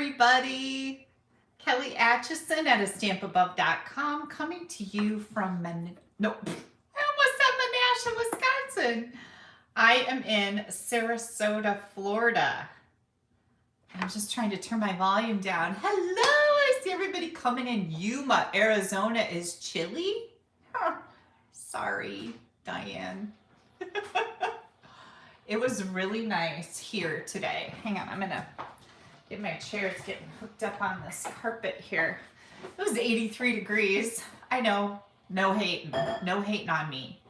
everybody. Kelly Acheson at AStampAbove.com coming to you from I almost said Menasha, Wisconsin. I am in Sarasota, Florida. I'm just trying to turn my volume down. Hello, I see everybody coming in. Yuma, Arizona is chilly. Sorry, Diane. It was really nice here today. Hang on, I'm gonna get my chairs getting hooked up on this carpet here. It was 83 degrees. I know, no hating on me.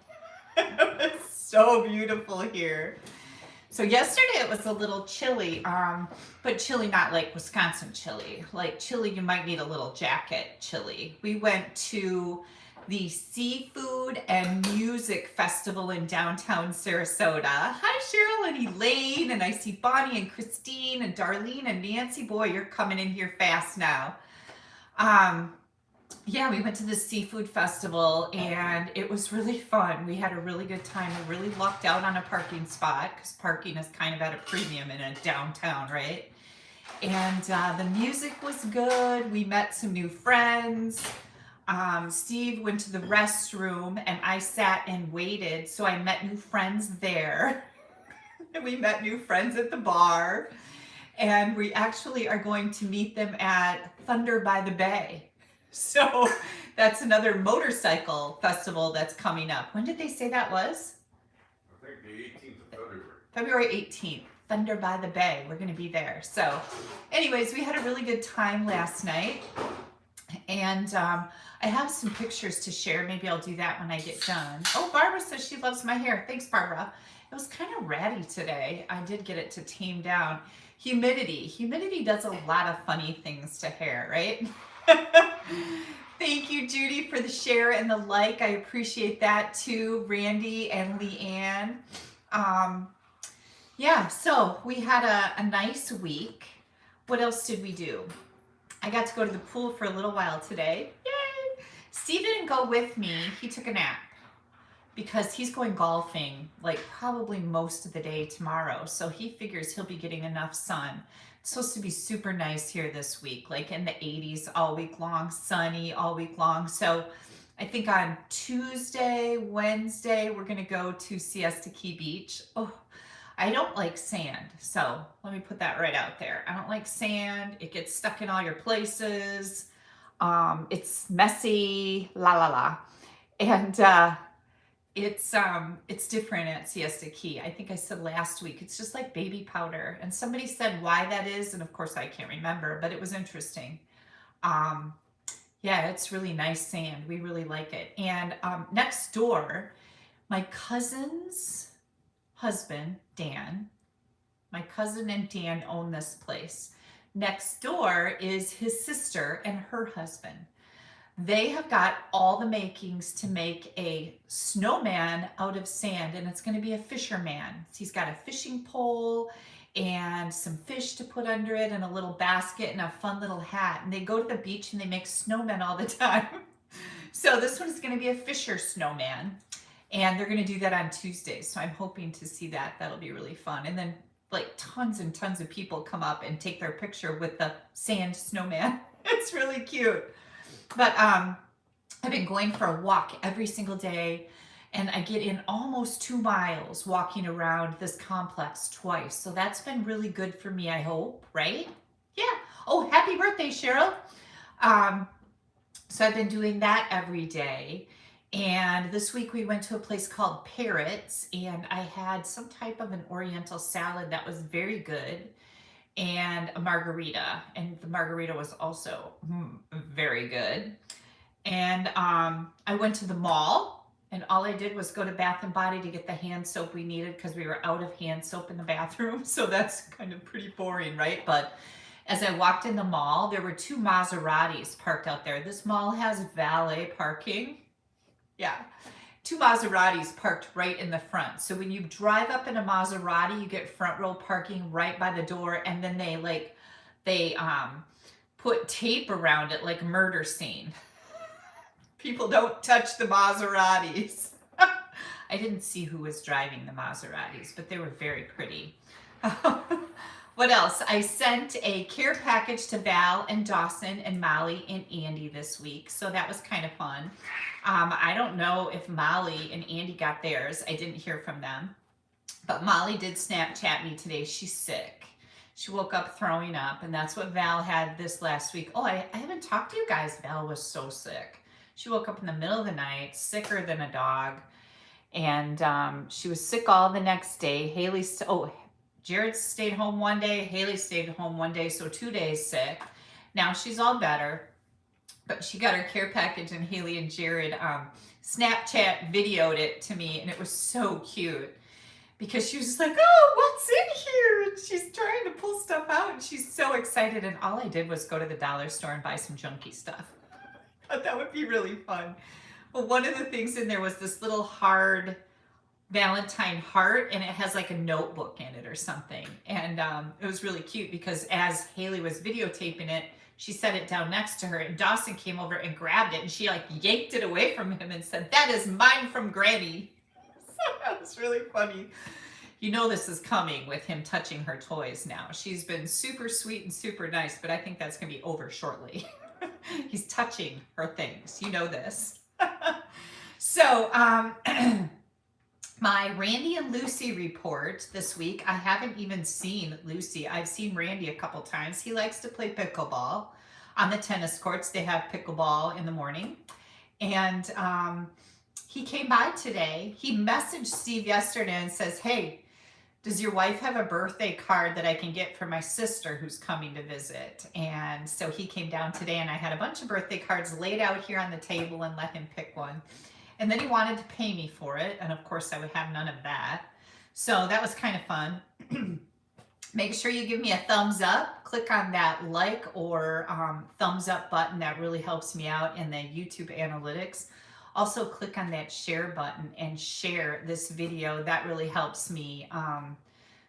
It was so beautiful here. So yesterday it was a little chilly, but chilly not like Wisconsin chilly. Like chilly, you might need a little jacket chilly. We went to the Seafood and Music Festival in downtown Sarasota. Hi Cheryl and Elaine, and I see Bonnie and Christine and Darlene and Nancy. Boy, you're coming in here fast now. Yeah, we went to the Seafood Festival and it was really fun. We had a really good time. We really lucked out on a parking spot because parking is kind of at a premium in a downtown, right? And the music was good. We met some new friends. Steve went to the restroom and I sat and waited. So I met new friends there. And we met new friends at the bar. And we actually are going to meet them at Thunder by the Bay. So that's another motorcycle festival that's coming up. When did they say that was? I think the 18th of February. February 18th, Thunder by the Bay. We're going to be there. So anyways, we had a really good time last night. And I have some pictures to share. Maybe I'll do that when I get done. Oh, Barbara says she loves my hair. Thanks, Barbara. It was kind of ratty today. I did get it to tame down. Humidity does a lot of funny things to hair, right? Thank you, Judy, for the share and the like. I appreciate that too. Randy and Leanne. Yeah, so we had a nice week. What else did we do? I got to go to the pool for a little while today. Yay! Steve didn't go with me. He took a nap because he's going golfing like probably most of the day tomorrow. So he figures he'll be getting enough sun. It's supposed to be super nice here this week, like in the 80s all week long, sunny all week long. So I think on Tuesday, Wednesday, we're going to go to Siesta Key Beach. Oh, I don't like sand. So let me put that right out there. I don't like sand. It gets stuck in all your places. It's messy, la la la. And it's different at Siesta Key. I think I said last week, it's just like baby powder. And somebody said why that is. And of course I can't remember, but it was interesting. Yeah, it's really nice sand. We really like it. And next door, my cousin's husband, Dan, my cousin and Dan own this place. Next door is his sister and her husband. They have got all the makings to make a snowman out of sand, and it's going to be a fisherman. He's got a fishing pole and some fish to put under it and a little basket and a fun little hat. And they go to the beach and they make snowmen all the time. So this one is going to be a fisher snowman, and they're going to do that on Tuesday. So I'm hoping to see that. That'll be really fun. And then like tons and tons of people come up and take their picture with the sand snowman. It's really cute. But I've been going for a walk every single day, and I get in almost 2 miles walking around this complex twice. So that's been really good for me, I hope, right? Yeah. Oh, happy birthday, Cheryl. So I've been doing that every day. And this week we went to a place called Parrots, and I had some type of an Oriental salad that was very good, and a margarita, and the margarita was also very good. And I went to the mall, and all I did was go to Bath and Body to get the hand soap we needed because we were out of hand soap in the bathroom. So that's kind of pretty boring, right? But as I walked in the mall, there were 2 Maseratis parked out there. This mall has valet parking. Yeah. 2 Maseratis parked right in the front. So when you drive up in a Maserati, you get front row parking right by the door, and then they put tape around it like a murder scene. People don't touch the Maseratis. I didn't see who was driving the Maseratis, but they were very pretty. What else? I sent a care package to Val and Dawson and Molly and Andy this week. So that was kind of fun. I don't know if Molly and Andy got theirs. I didn't hear from them. But Molly did Snapchat me today. She's sick. She woke up throwing up, and that's what Val had this last week. Oh, I haven't talked to you guys. Val was so sick. She woke up in the middle of the night, sicker than a dog. And she was sick all the next day. Jared stayed home one day. Haley stayed home one day, so 2 days sick. Now she's all better. But she got her care package, and Haley and Jared Snapchat videoed it to me, and it was so cute. Because she was just like, oh, what's in here? And she's trying to pull stuff out, and she's so excited. And all I did was go to the dollar store and buy some junky stuff. I thought that would be really fun. But one of the things in there was this little hard Valentine heart, and it has like a notebook in it or something. And it was really cute because as Haley was videotaping it, she set it down next to her, and Dawson came over and grabbed it, and she like yanked it away from him and said, that is mine from Granny. So that was really funny. You know this is coming with him touching her toys now. She's been super sweet and super nice, but I think that's going to be over shortly. He's touching her things. You know this. So, my Randy and Lucy report this week. I haven't even seen Lucy. I've seen Randy a couple times. He likes to play pickleball on the tennis courts. They have pickleball in the morning. And he came by today. He messaged Steve yesterday and says, hey, does your wife have a birthday card that I can get for my sister who's coming to visit? And so he came down today, and I had a bunch of birthday cards laid out here on the table and let him pick one. And then he wanted to pay me for it. And of course I would have none of that. So that was kind of fun. Make sure you give me a thumbs up. Click on that like or thumbs up button. That really helps me out in the YouTube analytics. Also click on that share button and share this video. That really helps me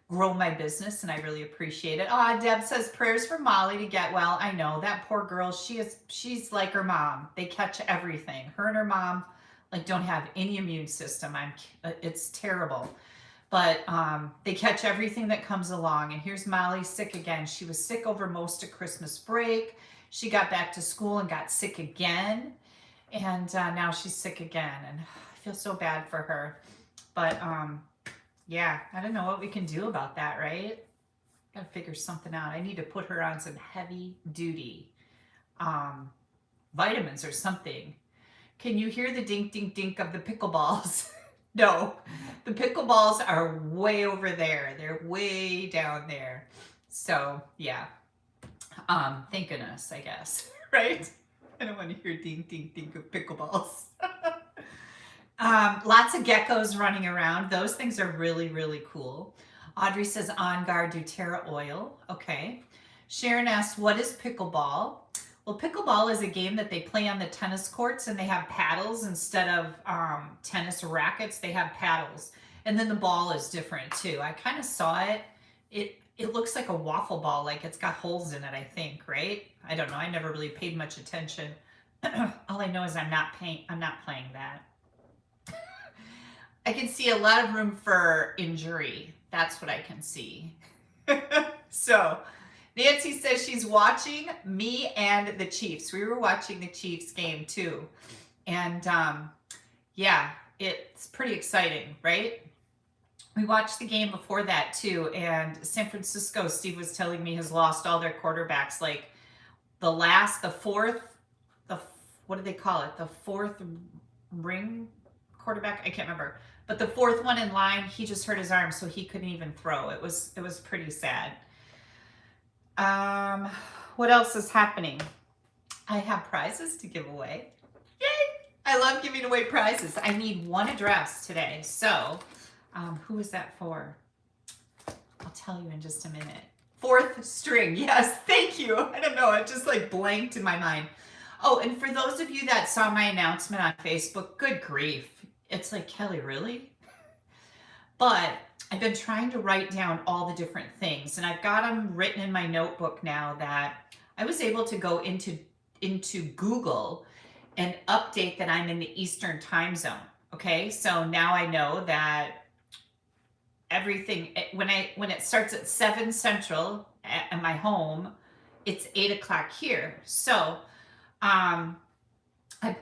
grow my business, and I really appreciate it. Oh, Deb says prayers for Molly to get well. I know that poor girl. She's like her mom. They catch everything. Her and her mom like don't have any immune system. It's terrible. But they catch everything that comes along. And here's Molly sick again. She was sick over most of Christmas break. She got back to school and got sick again. And now she's sick again. And I feel so bad for her. But yeah, I don't know what we can do about that, right? Gotta figure something out. I need to put her on some heavy duty vitamins or something. Can you hear the dink, dink, dink of the pickleballs? No, the pickleballs are way over there. They're way down there. So yeah, thank goodness, I guess, right? I don't want to hear dink, dink, dink of pickleballs. Lots of geckos running around. Those things are really, really cool. Audrey says on guard doTERRA oil. Okay. Sharon asks, what is pickleball? Well, pickleball is a game that they play on the tennis courts, and they have paddles instead of tennis rackets. They have paddles, and then the ball is different too. I kind of saw it. It looks like a waffle ball, like it's got holes in it, I think, right? I don't know. I never really paid much attention. All I know is I'm not playing that. I can see a lot of room for injury. That's what I can see. So Nancy says she's watching me and the Chiefs. We were watching the Chiefs game too. And yeah, it's pretty exciting, right? We watched the game before that too. And San Francisco, Steve was telling me, has lost all their quarterbacks. Like what do they call it? The fourth ring quarterback? I can't remember. But the fourth one in line, he just hurt his arm, so he couldn't even throw. It was pretty sad. What else is happening? I have prizes to give away. Yay! I love giving away prizes. I need one address today. So, who is that for? I'll tell you in just a minute. Fourth string. Yes, thank you. I don't know. It just like blanked in my mind. Oh, and for those of you that saw my announcement on Facebook, good grief. It's like, Kelly, really? But I've been trying to write down all the different things, and I've got them written in my notebook now that I was able to go into Google and update that I'm in the Eastern time zone. Okay, so now I know that everything when it starts at 7 Central at my home, it's 8 o'clock here. So I've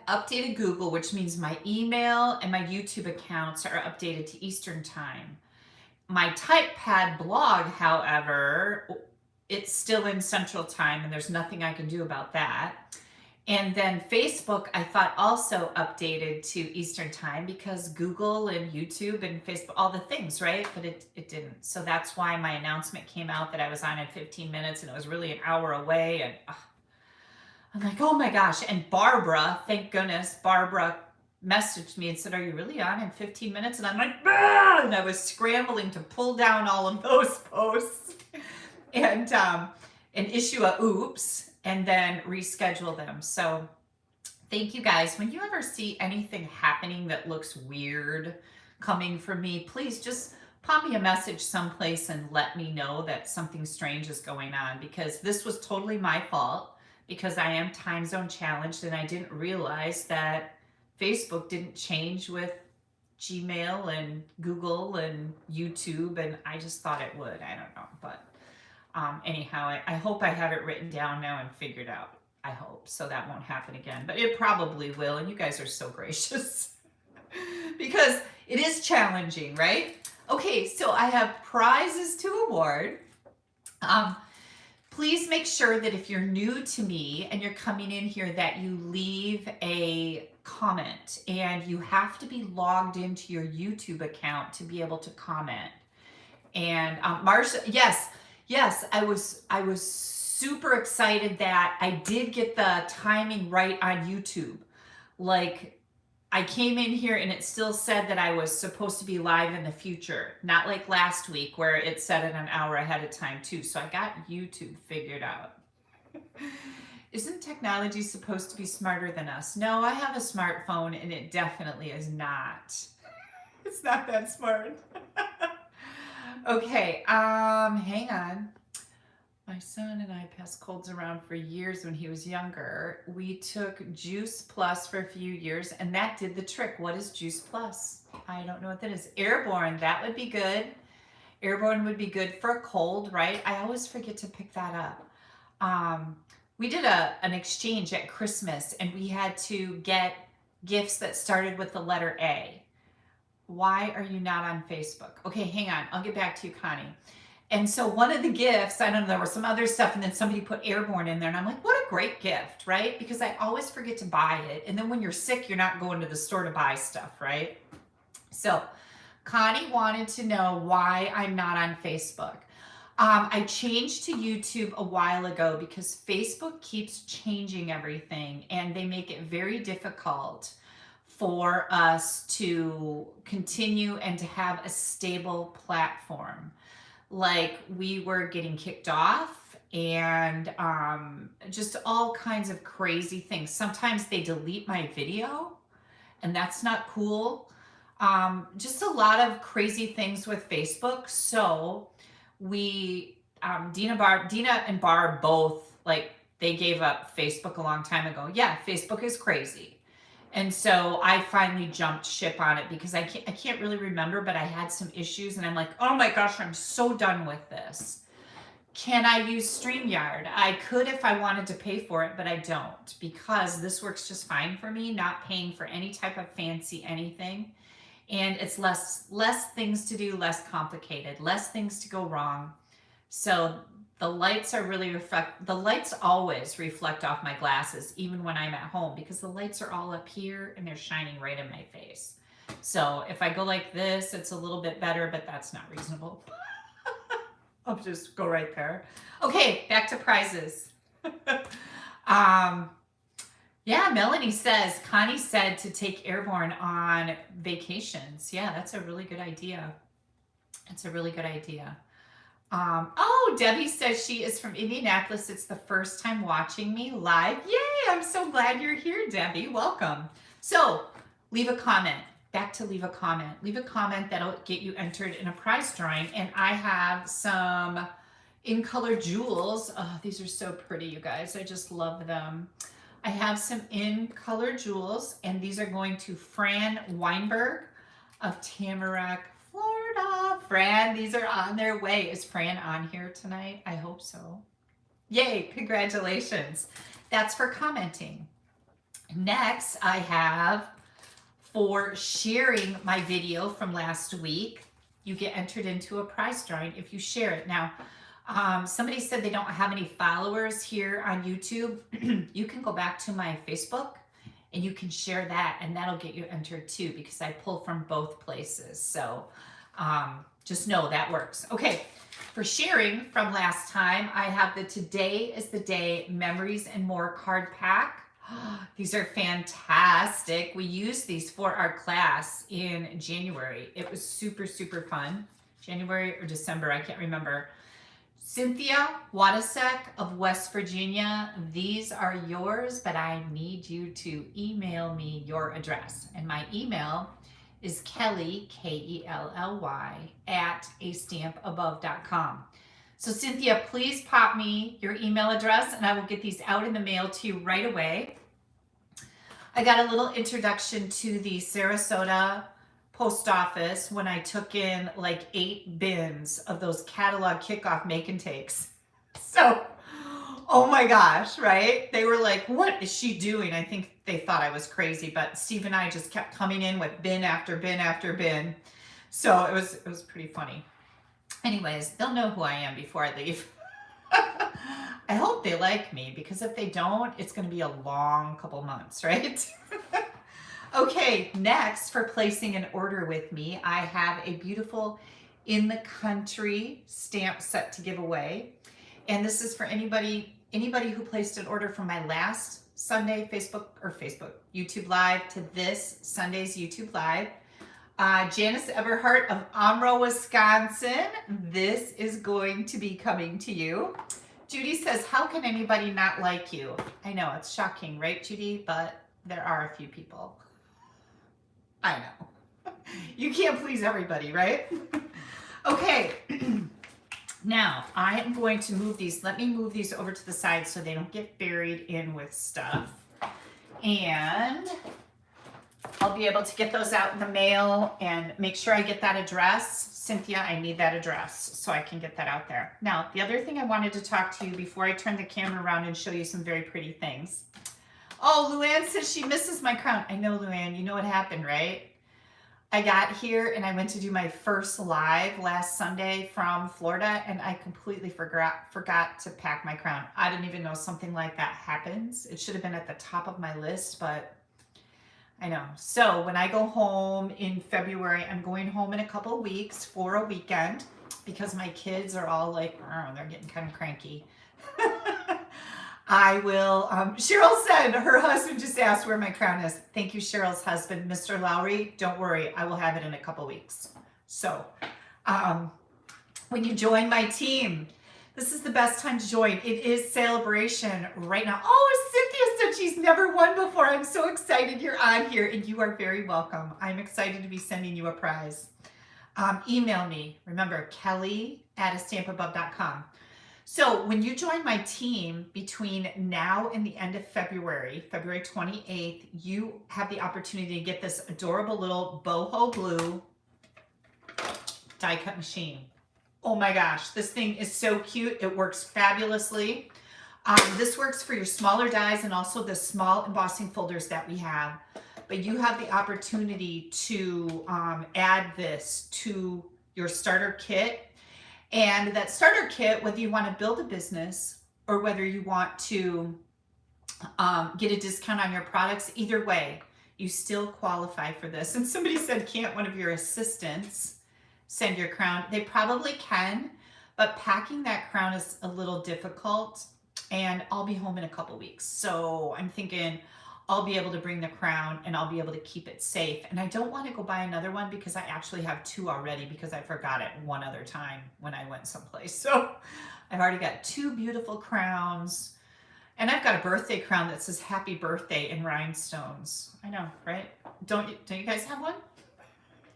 updated Google, which means my email and my YouTube accounts are updated to Eastern time. My TypePad blog, however, it's still in Central time, and there's nothing I can do about that. And then Facebook, I thought also updated to Eastern time because Google and YouTube and Facebook, all the things, right? But it didn't. So that's why my announcement came out that I was on in 15 minutes and it was really an hour away. And I'm like, oh my gosh. And Barbara, thank goodness, Barbara messaged me and said, are you really on in 15 minutes? And I'm like, bah! And I was scrambling to pull down all of those posts and issue a oops and then reschedule them. So thank you guys. When you ever see anything happening that looks weird coming from me, please just pop me a message someplace and let me know that something strange is going on, because this was totally my fault because I am time zone challenged and I didn't realize that Facebook didn't change with Gmail and Google and YouTube, and I just thought it would. I don't know, but anyhow, I hope I have it written down now and figured out. I hope so that won't happen again, but it probably will. And you guys are so gracious because it is challenging, right? Okay, so I have prizes to award. Please make sure that if you're new to me and you're coming in here that you leave a comment, and you have to be logged into your YouTube account to be able to comment. And Marsha, yes, I was super excited that I did get the timing right on YouTube. Like, I came in here and it still said that I was supposed to be live in the future, not like last week where it said it an hour ahead of time too. So I got YouTube figured out. Isn't technology supposed to be smarter than us? No, I have a smartphone and it definitely is not. It's not that smart. Okay, hang on. My son and I passed colds around for years when he was younger. We took Juice Plus for a few years and that did the trick. What is Juice Plus? I don't know what that is. Airborne, that would be good. Airborne would be good for a cold, right? I always forget to pick that up. We did an exchange at Christmas and we had to get gifts that started with the letter A. Why are you not on Facebook? Okay, hang on. I'll get back to you, Connie. And so one of the gifts, I don't know, there was some other stuff, and then somebody put Airborne in there, and I'm like, what a great gift, right? Because I always forget to buy it. And then when you're sick, you're not going to the store to buy stuff, right? So Connie wanted to know why I'm not on Facebook. I changed to YouTube a while ago because Facebook keeps changing everything, and they make it very difficult for us to continue and to have a stable platform. Like, we were getting kicked off and just all kinds of crazy things. Sometimes they delete my video and that's not cool. Just a lot of crazy things with Facebook. So we, Dina and Barb both, like, they gave up Facebook a long time ago. Yeah, Facebook is crazy. And so I finally jumped ship on it because I can't really remember, but I had some issues and I'm like, oh my gosh, I'm so done with this. Can I use StreamYard? I could if I wanted to pay for it, but I don't, because this works just fine for me, not paying for any type of fancy anything. And it's less things to do, less complicated, less things to go wrong. So the lights are really the lights always reflect off my glasses, even when I'm at home, because the lights are all up here and they're shining right in my face. So if I go like this, it's a little bit better, but that's not reasonable. I'll just go right there. Okay, back to prizes. Yeah, Melanie says, Connie said to take Airborne on vacations. Yeah, that's a really good idea. It's a really good idea. Oh, Debbie says she is from Indianapolis. It's the first time watching me live. Yay, I'm so glad you're here, Debbie. Welcome. So leave a comment. Back to leave a comment. Leave a comment that'll get you entered in a prize drawing. And I have some in color jewels. Oh, these are so pretty, you guys. I just love them. I have some in color jewels, and these are going to Fran Weinberg of Tamarack, Florida. Fran, these are on their way. Is Fran on here tonight? I hope so. Yay, congratulations. That's for commenting. Next, I have for sharing my video from last week. You get entered into a prize drawing if you share it. Now, somebody said they don't have any followers here on YouTube. You can go back to my Facebook and you can share that, and that'll get you entered too, because I pull from both places. So just know that works. Okay, for sharing from last time, I have the Today is the Day Memories and More card pack. These are fantastic. We used these for our class in January. It was super, super fun. January or December, I can't remember. Cynthia Wadasek of West Virginia, these are yours, but I need you to email me your address. And my email is Kelly, Kelly, at AStampAbove.com. So Cynthia, please pop me your email address and I will get these out in the mail to you right away. I got a little introduction to the Sarasota post office when I took in like 8 bins of those catalog kickoff make and takes. So, oh my gosh, right? They were like, what is she doing? I think they thought I was crazy, but Steve and I just kept coming in with bin after bin after bin. So it was pretty funny. Anyways, they'll know who I am before I leave. I hope they like me, because if they don't, it's going to be a long couple months, right? Okay, next, for placing an order with me, I have a beautiful In the Country stamp set to give away. And this is for anybody who placed an order from my last Sunday YouTube Live to this Sunday's YouTube Live. Janice Eberhardt of Amro, Wisconsin. This is going to be coming to you. Judy says, how can anybody not like you? I know, it's shocking, right, Judy? But there are a few people. I know. You can't please everybody, right? Okay. Now, I am going to move these. Let me move these over to the side so they don't get buried in with stuff. And I'll be able to get those out in the mail and make sure I get that address. Cynthia, I need that address so I can get that out there. Now, the other thing I wanted to talk to you before I turn the camera around and show you some very pretty things. Oh, Luann says she misses my crown. I know, Luann, you know what happened, right? I got here and I went to do my first live last Sunday from Florida, and I completely forgot to pack my crown. I didn't even know something like that happens. It should have been at the top of my list, but I know. So when I go home in February, I'm going home in a couple of weeks for a weekend because my kids are all like, oh, they're getting kind of cranky. I will, Cheryl said her husband just asked where my crown is. Thank you, Cheryl's husband, Mr. Lowry. Don't worry, I will have it in a couple weeks. So when you join my team, this is the best time to join. It is celebration right now. Oh, Cynthia said she's never won before. I'm so excited you're on here, and you are very welcome. I'm excited to be sending you a prize. Email me. Remember, Kelly at AStampAbove.com. So when you join my team between now and the end of February, February 28th, you have the opportunity to get this adorable little boho blue die cut machine. Oh my gosh, this thing is so cute. It works fabulously. This works for your smaller dies and also the small embossing folders that we have. But you have the opportunity to add this to your starter kit. And that starter kit, whether you want to build a business or whether you want to get a discount on your products, either way, you still qualify for this. And somebody said, can't one of your assistants send your crown? They probably can, but packing that crown is a little difficult, and I'll be home in a couple weeks. So I'm thinking I'll be able to bring the crown and I'll be able to keep it safe. And I don't want to go buy another one because I actually have 2 already because I forgot it one other time when I went someplace. So I've already got 2 beautiful crowns, and I've got a birthday crown that says happy birthday in rhinestones. I know, right? Don't you guys have one?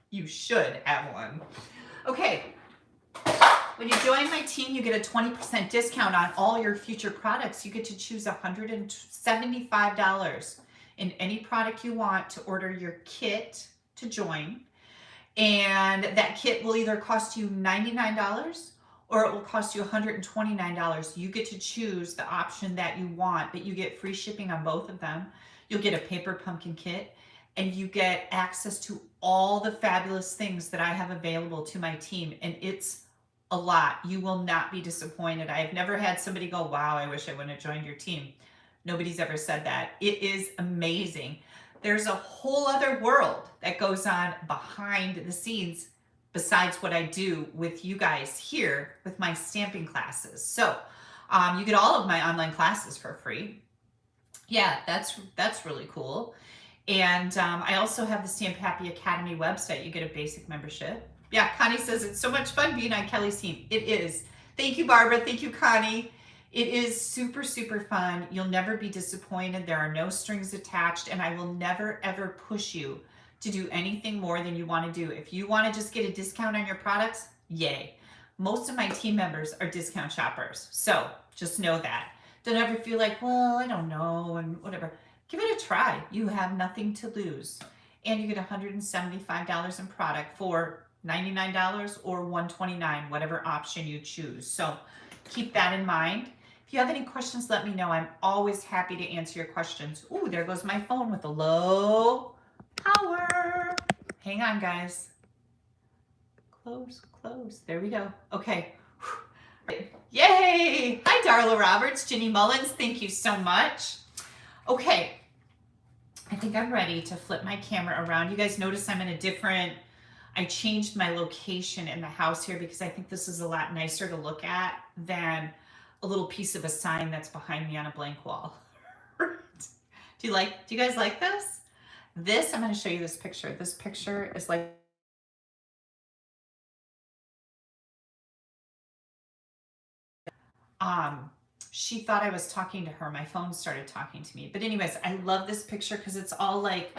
You should have one. Okay. When you join my team, you get a 20% discount on all your future products. You get to choose $175 in any product you want to order your kit to join. And that kit will either cost you $99 or it will cost you $129. You get to choose the option that you want, but you get free shipping on both of them. You'll get a paper pumpkin kit, and you get access to all the fabulous things that I have available to my team. And it's a lot. You will not be disappointed. I've never had somebody go, wow, I wish I wouldn't have joined your team. Nobody's ever said that. It is amazing. There's a whole other world that goes on behind the scenes besides what I do with you guys here with my stamping classes. So you get all of my online classes for free. Yeah, that's really cool. And I also have the Stamp Happy Academy website. You get a basic membership. Yeah, Connie says it's so much fun being on Kelly's team. It is. Thank you, Barbara. Thank you, Connie. It is super, super fun. You'll never be disappointed. There are no strings attached, and I will never, ever push you to do anything more than you want to do. If you want to just get a discount on your products, yay. Most of my team members are discount shoppers. So just know that. Don't ever feel like, well, I don't know, and whatever. Give it a try. You have nothing to lose. And you get $175 in product for $99 or $129, whatever option you choose. So keep that in mind. If you have any questions, let me know. I'm always happy to answer your questions. Ooh, there goes my phone with a low power. Hang on, guys. Close, close. There we go. Okay. Yay! Hi, Darla Roberts, Ginny Mullins. Thank you so much. Okay. I think I'm ready to flip my camera around. You guys notice I'm in a different, I changed my location in the house here because I think this is a lot nicer to look at than a little piece of a sign that's behind me on a blank wall. Do you guys like this? I'm going to show you this picture. This picture is like she thought I was talking to her. My phone started talking to me. But anyways, I love this picture because it's all like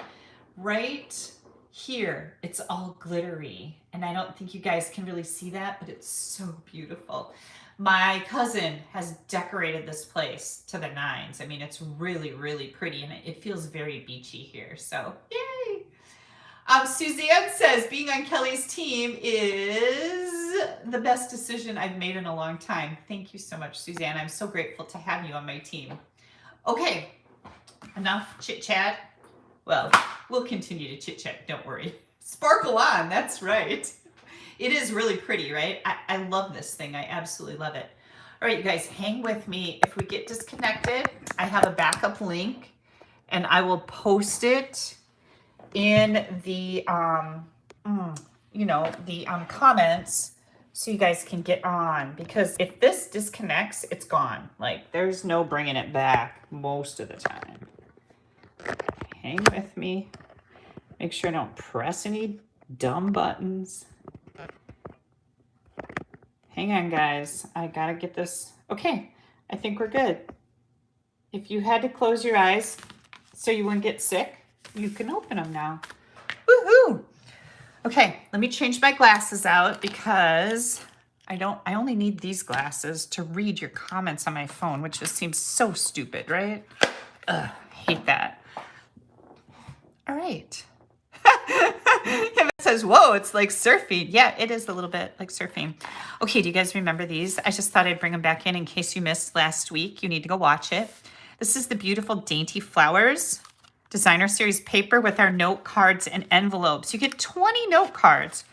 right here. It's all glittery. And I don't think you guys can really see that, but it's so beautiful. My cousin has decorated this place to the nines. I mean, it's really, really pretty, and it feels very beachy here. So, yay! Suzanne says, being on Kelly's team is the best decision I've made in a long time. Thank you so much, Suzanne. I'm so grateful to have you on my team. Okay, enough chit-chat. Well, we'll continue to chit-chat, don't worry. Sparkle on, that's right. It is really pretty, right? I love this thing. I absolutely love it. All right, you guys, hang with me. If we get disconnected, I have a backup link, and I will post it in the, comments so you guys can get on. Because if this disconnects, it's gone. Like, there's no bringing it back most of the time. Hang with me. Make sure I don't press any dumb buttons. Hang on, guys. I gotta get this. Okay, I think we're good. If you had to close your eyes so you wouldn't get sick, you can open them now. Woohoo! Okay, let me change my glasses out because I only need these glasses to read your comments on my phone, which just seems so stupid, right? Ugh, hate that. All right. Kevin says, whoa, it's like surfing. Yeah, it is a little bit like surfing. Okay, do you guys remember these? I just thought I'd bring them back in case you missed last week. You need to go watch it. This is the beautiful Dainty Flowers Designer Series paper with our note cards and envelopes. You get 20 note cards.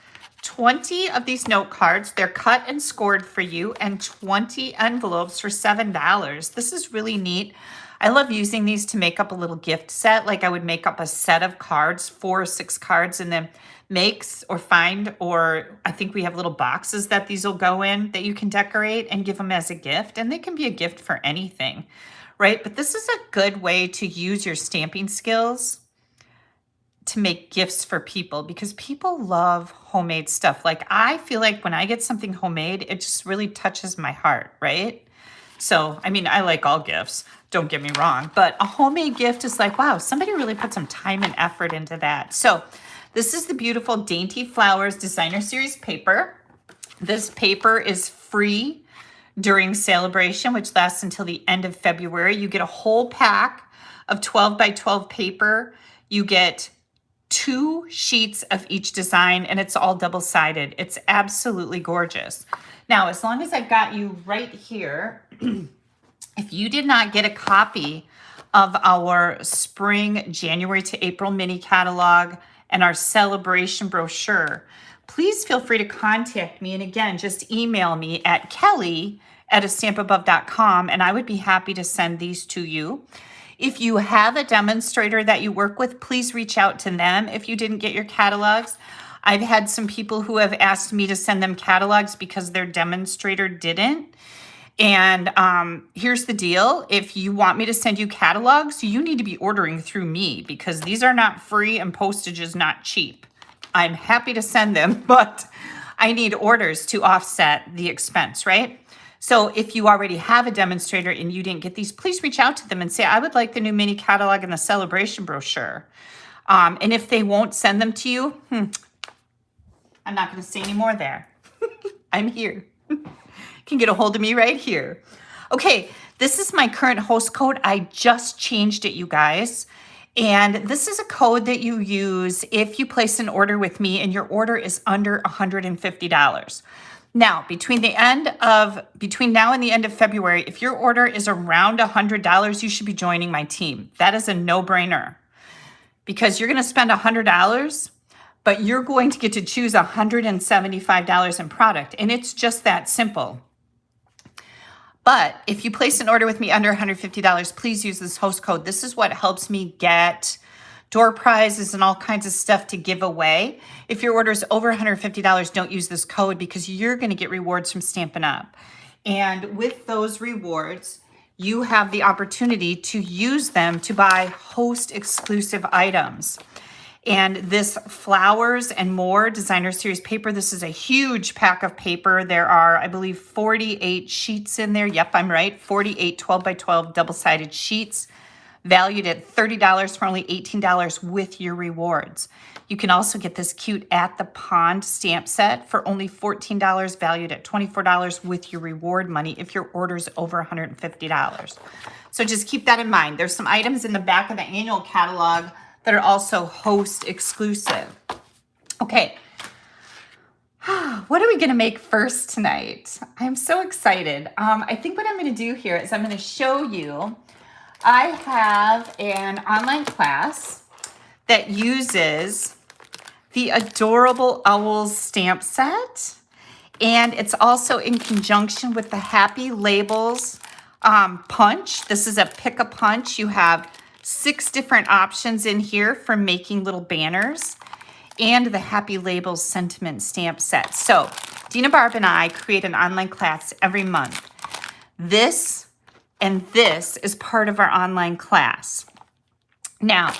20 of these note cards. They're cut and scored for you, and 20 envelopes for $7. This is really neat. I love using these to make up a little gift set. Like I would make up a set of cards, 4 or 6 cards, and then makes or find, or I think we have little boxes that these will go in that you can decorate and give them as a gift. And they can be a gift for anything, right? But this is a good way to use your stamping skills to make gifts for people, because people love homemade stuff. Like I feel like when I get something homemade, it just really touches my heart, right? So, I mean, I like all gifts, don't get me wrong, but a homemade gift is like, wow, somebody really put some time and effort into that. So this is the beautiful Dainty Flowers Designer Series paper. This paper is free during celebration, which lasts until the end of February. You get a whole pack of 12 by 12 paper. You get 2 sheets of each design, and it's all double-sided. It's absolutely gorgeous. Now, as long as I've got you right here, if you did not get a copy of our spring, January to April mini catalog and our celebration brochure, please feel free to contact me. And again, just email me at kelly@AStampAbove.com, and I would be happy to send these to you. If you have a demonstrator that you work with, please reach out to them if you didn't get your catalogs. I've had some people who have asked me to send them catalogs because their demonstrator didn't. And here's the deal. If you want me to send you catalogs, you need to be ordering through me because these are not free and postage is not cheap. I'm happy to send them, but I need orders to offset the expense, right? So if you already have a demonstrator and you didn't get these, please reach out to them and say, I would like the new mini catalog and the celebration brochure. And if they won't send them to you, I'm not going to say any more there. I'm here. You can get a hold of me right here. Okay, this is my current host code. I just changed it, you guys. And this is a code that you use if you place an order with me and your order is under $150. Now, between now and the end of February, if your order is around $100, you should be joining my team. That is a no-brainer because you're going to spend $100, but you're going to get to choose $175 in product, and it's just that simple. But if you place an order with me under $150, please use this host code. This is what helps me get door prizes and all kinds of stuff to give away. If your order is over $150, don't use this code because you're going to get rewards from Stampin' Up. And with those rewards, you have the opportunity to use them to buy host exclusive items. And this Flowers and More Designer Series paper, this is a huge pack of paper. There are, I believe, 48 sheets in there. Yep, I'm right. 48 12 by 12 double-sided sheets valued at $30 for only $18 with your rewards. You can also get this cute At the Pond stamp set for only $14 valued at $24 with your reward money if your order's over $150. So just keep that in mind. There's some items in the back of the annual catalog that are also host exclusive. Okay, what are we gonna make first tonight? I'm so excited. I think what I'm gonna do here is I'm gonna show you, I have an online class that uses the Adorable Owls stamp set, and it's also in conjunction with the Happy Labels punch. This is a pick a punch. You have 6 different options in here for making little banners, and the Happy Labels sentiment stamp set. So Dina Barb and I create an online class every month. This and this is part of our online class. Now,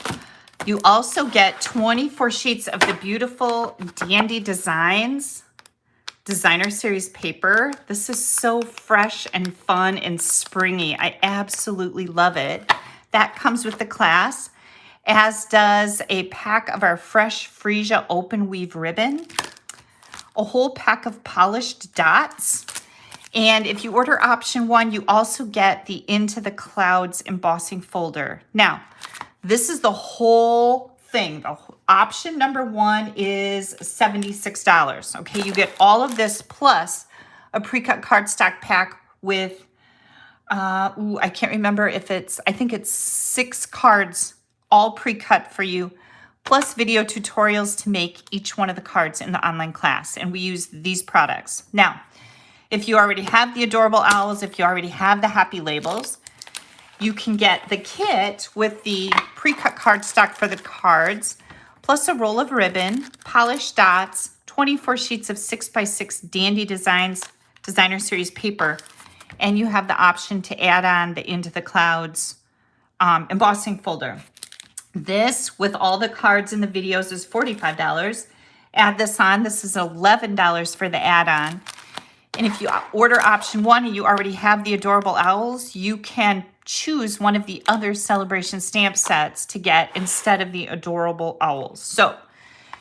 you also get 24 sheets of the beautiful Dandy Designs Designer Series paper. This is so fresh and fun and springy. I absolutely love it. That comes with the class, as does a pack of our fresh Freesia open weave ribbon, a whole pack of polished dots, and if you order option 1, you also get the Into the Clouds embossing folder. Now, this is the whole thing. The option number 1 is $76. Okay, you get all of this plus a pre-cut cardstock pack with I can't remember if I think it's 6 cards, all pre-cut for you, plus video tutorials to make each one of the cards in the online class. And we use these products. Now, if you already have the Adorable Owls, if you already have the Happy Labels, you can get the kit with the pre-cut cardstock for the cards, plus a roll of ribbon, polished dots, 24 sheets of 6x6 Dandy Designs Designer Series paper, and you have the option to add on the Into the Clouds embossing folder. This, with all the cards and the videos, is $45. Add this on. This is $11 for the add-on. And if you order option 1 and you already have the Adorable Owls, you can choose one of the other celebration stamp sets to get instead of the Adorable Owls. So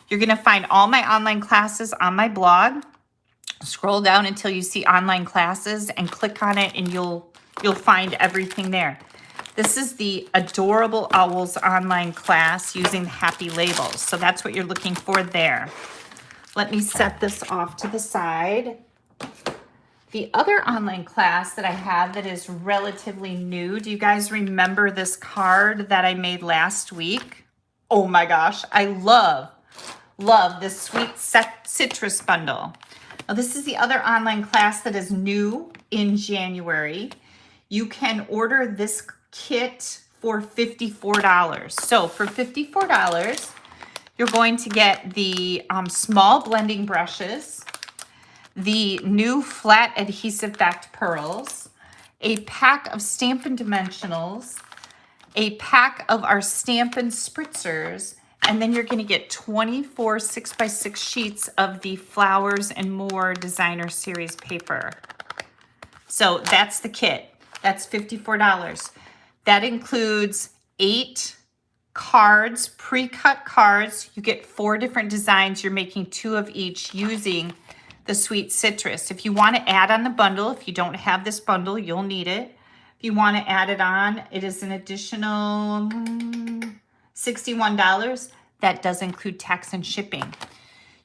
you're going to find all my online classes on my blog. Scroll down until you see online classes and click on it, and you'll find everything there. This is the Adorable Owls online class using the happy labels. So that's what you're looking for there. Let me set this off to the side. The other online class that I have that is relatively new, do you guys remember this card that I made last week? Oh my gosh, I love this sweet citrus bundle. Now this is the other online class that is new in January. You can order this kit for $54. So for $54, you're going to get the small blending brushes, the new flat adhesive backed pearls, a pack of Stampin' Dimensionals, a pack of our Stampin' Spritzers, and then you're gonna get 24 6x6 sheets of the Flowers and More Designer Series paper. So that's the kit. That's $54. That includes 8 cards, pre-cut cards. You get 4 different designs. You're making 2 of each using the sweet citrus. If you want to add on the bundle, if you don't have this bundle, you'll need it. If you want to add it on, it is an additional $61. That does include tax and shipping.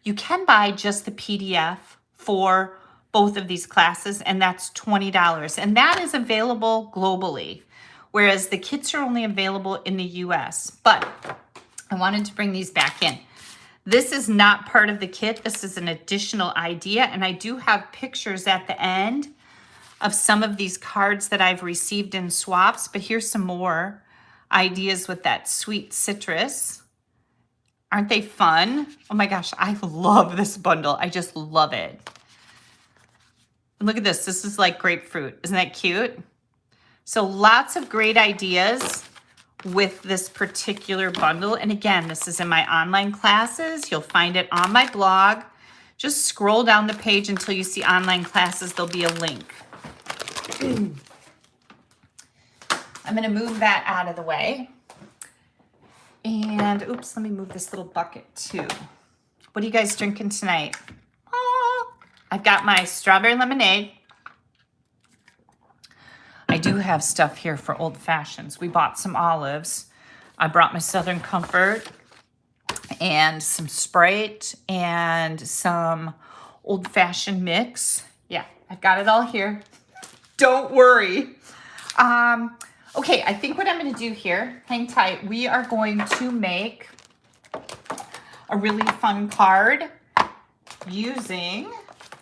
You can buy just the PDF for both of these classes, and that's $20. And that is available globally, whereas the kits are only available in the US. But I wanted to bring these back in. This is not part of the kit. This is an additional idea, and I do have pictures at the end of some of these cards that I've received in swaps, but here's some more ideas with that sweet citrus. Aren't they fun? Oh my gosh, I love this bundle. I just love it. And look at this. This is like grapefruit. Isn't that cute? So lots of great ideas with this particular bundle. And again, this is in my online classes. You'll find it on my blog. Just scroll down the page until you see online classes. There'll be a link. I'm going to move that out of the way. And oops, let me move this little bucket too. What are you guys drinking tonight? Oh, I've got my strawberry lemonade. I do have stuff here for old fashions. We bought some olives. I brought my Southern Comfort and some Sprite and some old fashioned mix. Yeah, I've got it all here. Don't worry. Okay, I think what I'm going to do here, hang tight, we are going to make a really fun card using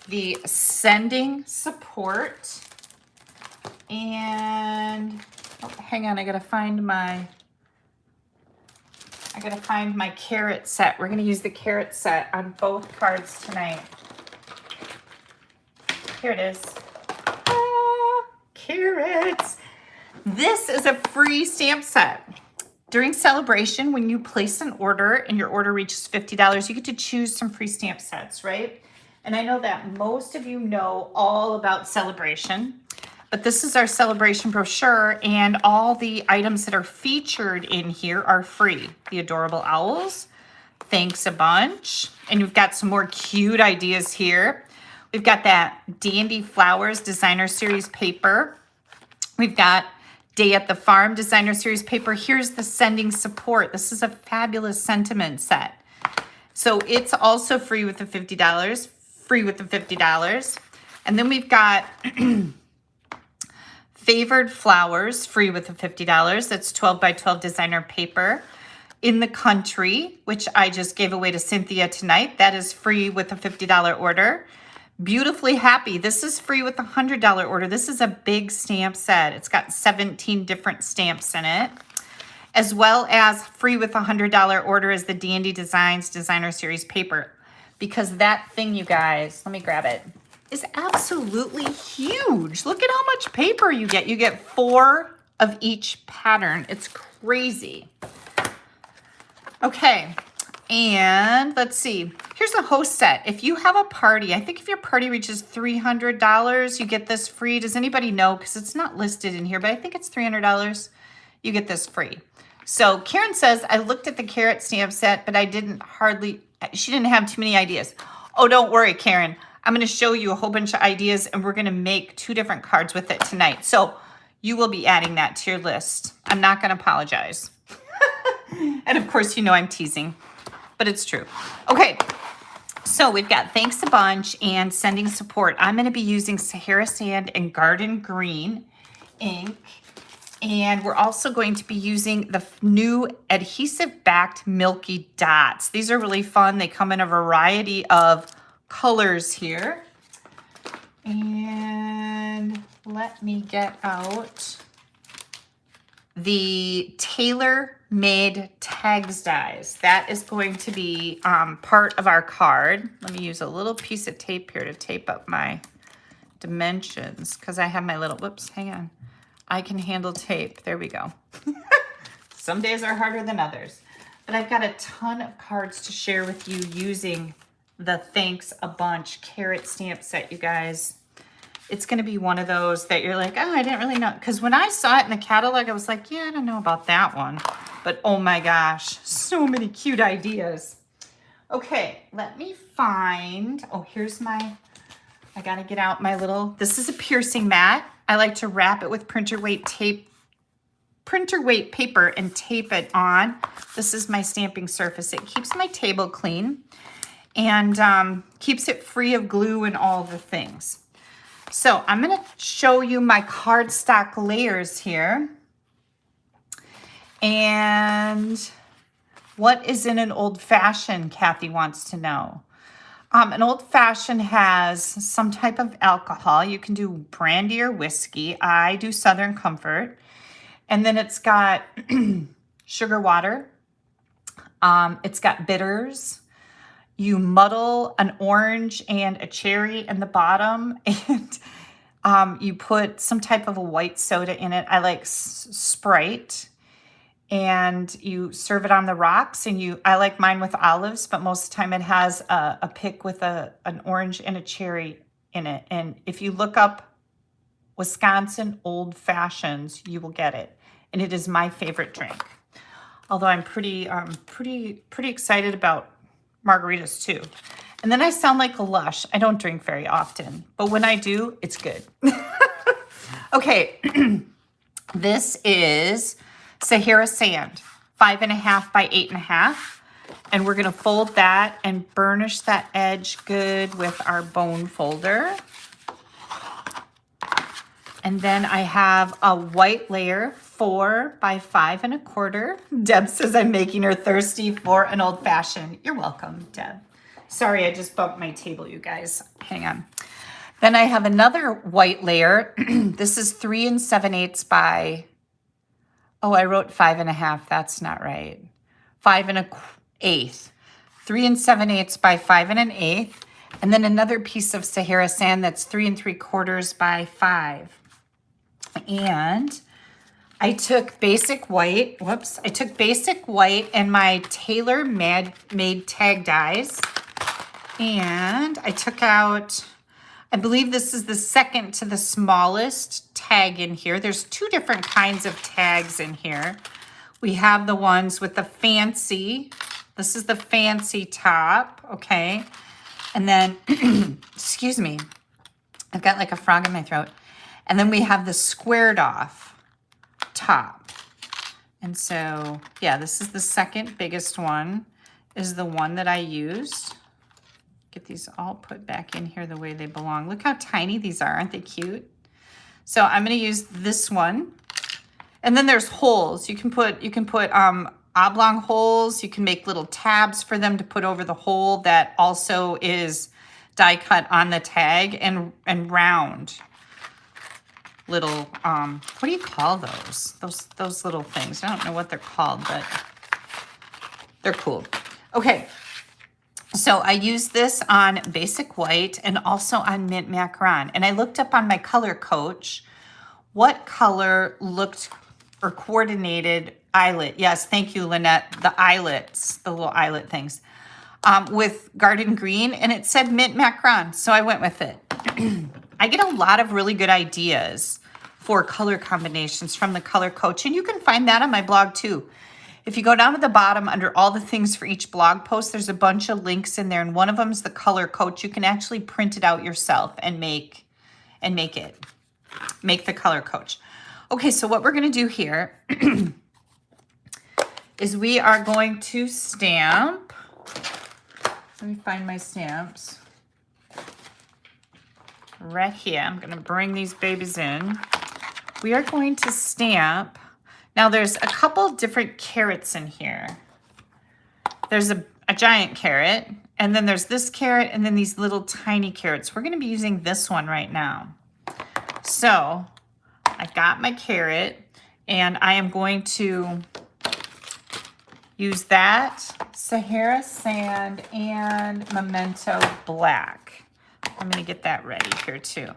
the sending support. And oh, hang on, I gotta find my carrot set. We're gonna use the carrot set on both cards tonight. Here it is. Ah, carrots. This is a free stamp set. During celebration, when you place an order and your order reaches $50, you get to choose some free stamp sets, right? And I know that most of you know all about celebration. But this is our celebration brochure, and all the items that are featured in here are free. The Adorable Owls, thanks a bunch. And we've got some more cute ideas here. We've got that Dandy Flowers Designer Series paper. We've got Day at the Farm Designer Series paper. Here's the sending support. This is a fabulous sentiment set. So it's also free with the $50. Free with the $50. And then we've got Favored Flowers, free with the $50. That's 12 by 12 designer paper. In the Country, which I just gave away to Cynthia tonight. That is free with a $50 order. Beautifully Happy. This is free with a $100 order. This is a big stamp set. It's got 17 different stamps in it. As well as free with a $100 order is the Dandy Designs Designer Series paper. Because that thing, you guys, let me grab it, is absolutely huge. Look at how much paper you get. You get 4 of each pattern. It's crazy. Okay, and let's see. Here's a host set. If you have a party, I think if your party reaches $300, you get this free. Does anybody know? Because it's not listed in here, but I think it's $300. You get this free. So Karen says, I looked at the carrot stamp set, but she didn't have too many ideas. Oh, don't worry, Karen. I'm going to show you a whole bunch of ideas, and we're going to make 2 different cards with it tonight. So you will be adding that to your list. I'm not going to apologize. And of course, you know I'm teasing, but it's true. Okay, so we've got thanks a bunch and sending support. I'm going to be using Sahara Sand and Garden Green ink. And we're also going to be using the new adhesive-backed Milky Dots. These are really fun. They come in a variety of colors here. And let me get out the tailor-made tags dies. That is going to be part of our card. Let me use a little piece of tape here to tape up my dimensions because I have my little, whoops, hang on. I can handle tape. There we go. Some days are harder than others. But I've got a ton of cards to share with you using the Thanks a Bunch carrot stamp set, you guys. It's going to be one of those that you're like, oh, I didn't really know. Because when I saw it in the catalog, I was like, yeah, I don't know about that one. But oh my gosh, so many cute ideas. Okay, let me find, oh, here's my, I got to get out my little, this is a piercing mat. I like to wrap it with printer weight paper and tape it on. This is my stamping surface. It keeps my table clean and keeps it free of glue and all the things. So I'm going to show you my cardstock layers here. And what is in an old fashioned, Kathy wants to know. An old fashioned has some type of alcohol. You can do brandy or whiskey. I do Southern Comfort. And then it's got sugar water. It's got bitters. You muddle an orange and a cherry in the bottom. And you put some type of a white soda in it. I like Sprite. And you serve it on the rocks, and I like mine with olives, but most of the time it has a pick with an orange and a cherry in it. And if you look up Wisconsin old fashions, you will get it. And it is my favorite drink. Although I'm pretty excited about margaritas too. And then I sound like a lush. I don't drink very often, but when I do, it's good. Okay, this is Sahara Sand, 5.5 by 8.5. And we're going to fold that and burnish that edge good with our bone folder. And then I have a white layer, 4 by 5.25. Deb says I'm making her thirsty for an old fashioned. You're welcome, Deb. Sorry, I just bumped my table, you guys. Hang on. Then I have another white layer. This is 3 7/8 by, oh, I wrote 5.5. That's not right. 5 1/8. 3 7/8 by 5 1/8. And then another piece of Sahara Sand that's 3 3/4 by 5. And I took basic white. Whoops. I took basic white and my tailor-made tag dies. And I took out, I believe this is the second to the smallest tag in here. There's 2 different kinds of tags in here. We have the ones with the fancy, this is the fancy top, okay? And then, excuse me, I've got like a frog in my throat. And then we have the squared off top. And so, yeah, this is the second biggest one, is the one that I used. Get these all put back in here the way they belong. Look how tiny these are. Aren't they cute? So I'm going to use this one. And then there's holes. You can put oblong holes. You can make little tabs for them to put over the hole that also is die cut on the tag, and round little, what do you call those? Those little things. I don't know what they're called, but they're cool. Okay. So I used this on basic white and also on mint macaron. And I looked up on my color coach what color looked or coordinated eyelet. Yes, thank you, Lynette. The eyelets, the little eyelet things, with garden green, and it said mint macaron. So I went with it. I get a lot of really good ideas for color combinations from the color coach, and you can find that on my blog too. If you go down to the bottom under all the things for each blog post, there's a bunch of links in there, and one of them is the color coach. You can actually print it out yourself and make the color coach. Okay, so what we're gonna do here is we are going to stamp. Let me find my stamps. Right here, I'm gonna bring these babies in. We are going to stamp. Now there's a couple different carrots in here. There's a giant carrot, and then there's this carrot, and then these little tiny carrots. We're gonna be using this one right now. So I got my carrot, and I am going to use that Sahara Sand and Memento Black. I'm gonna get that ready here too.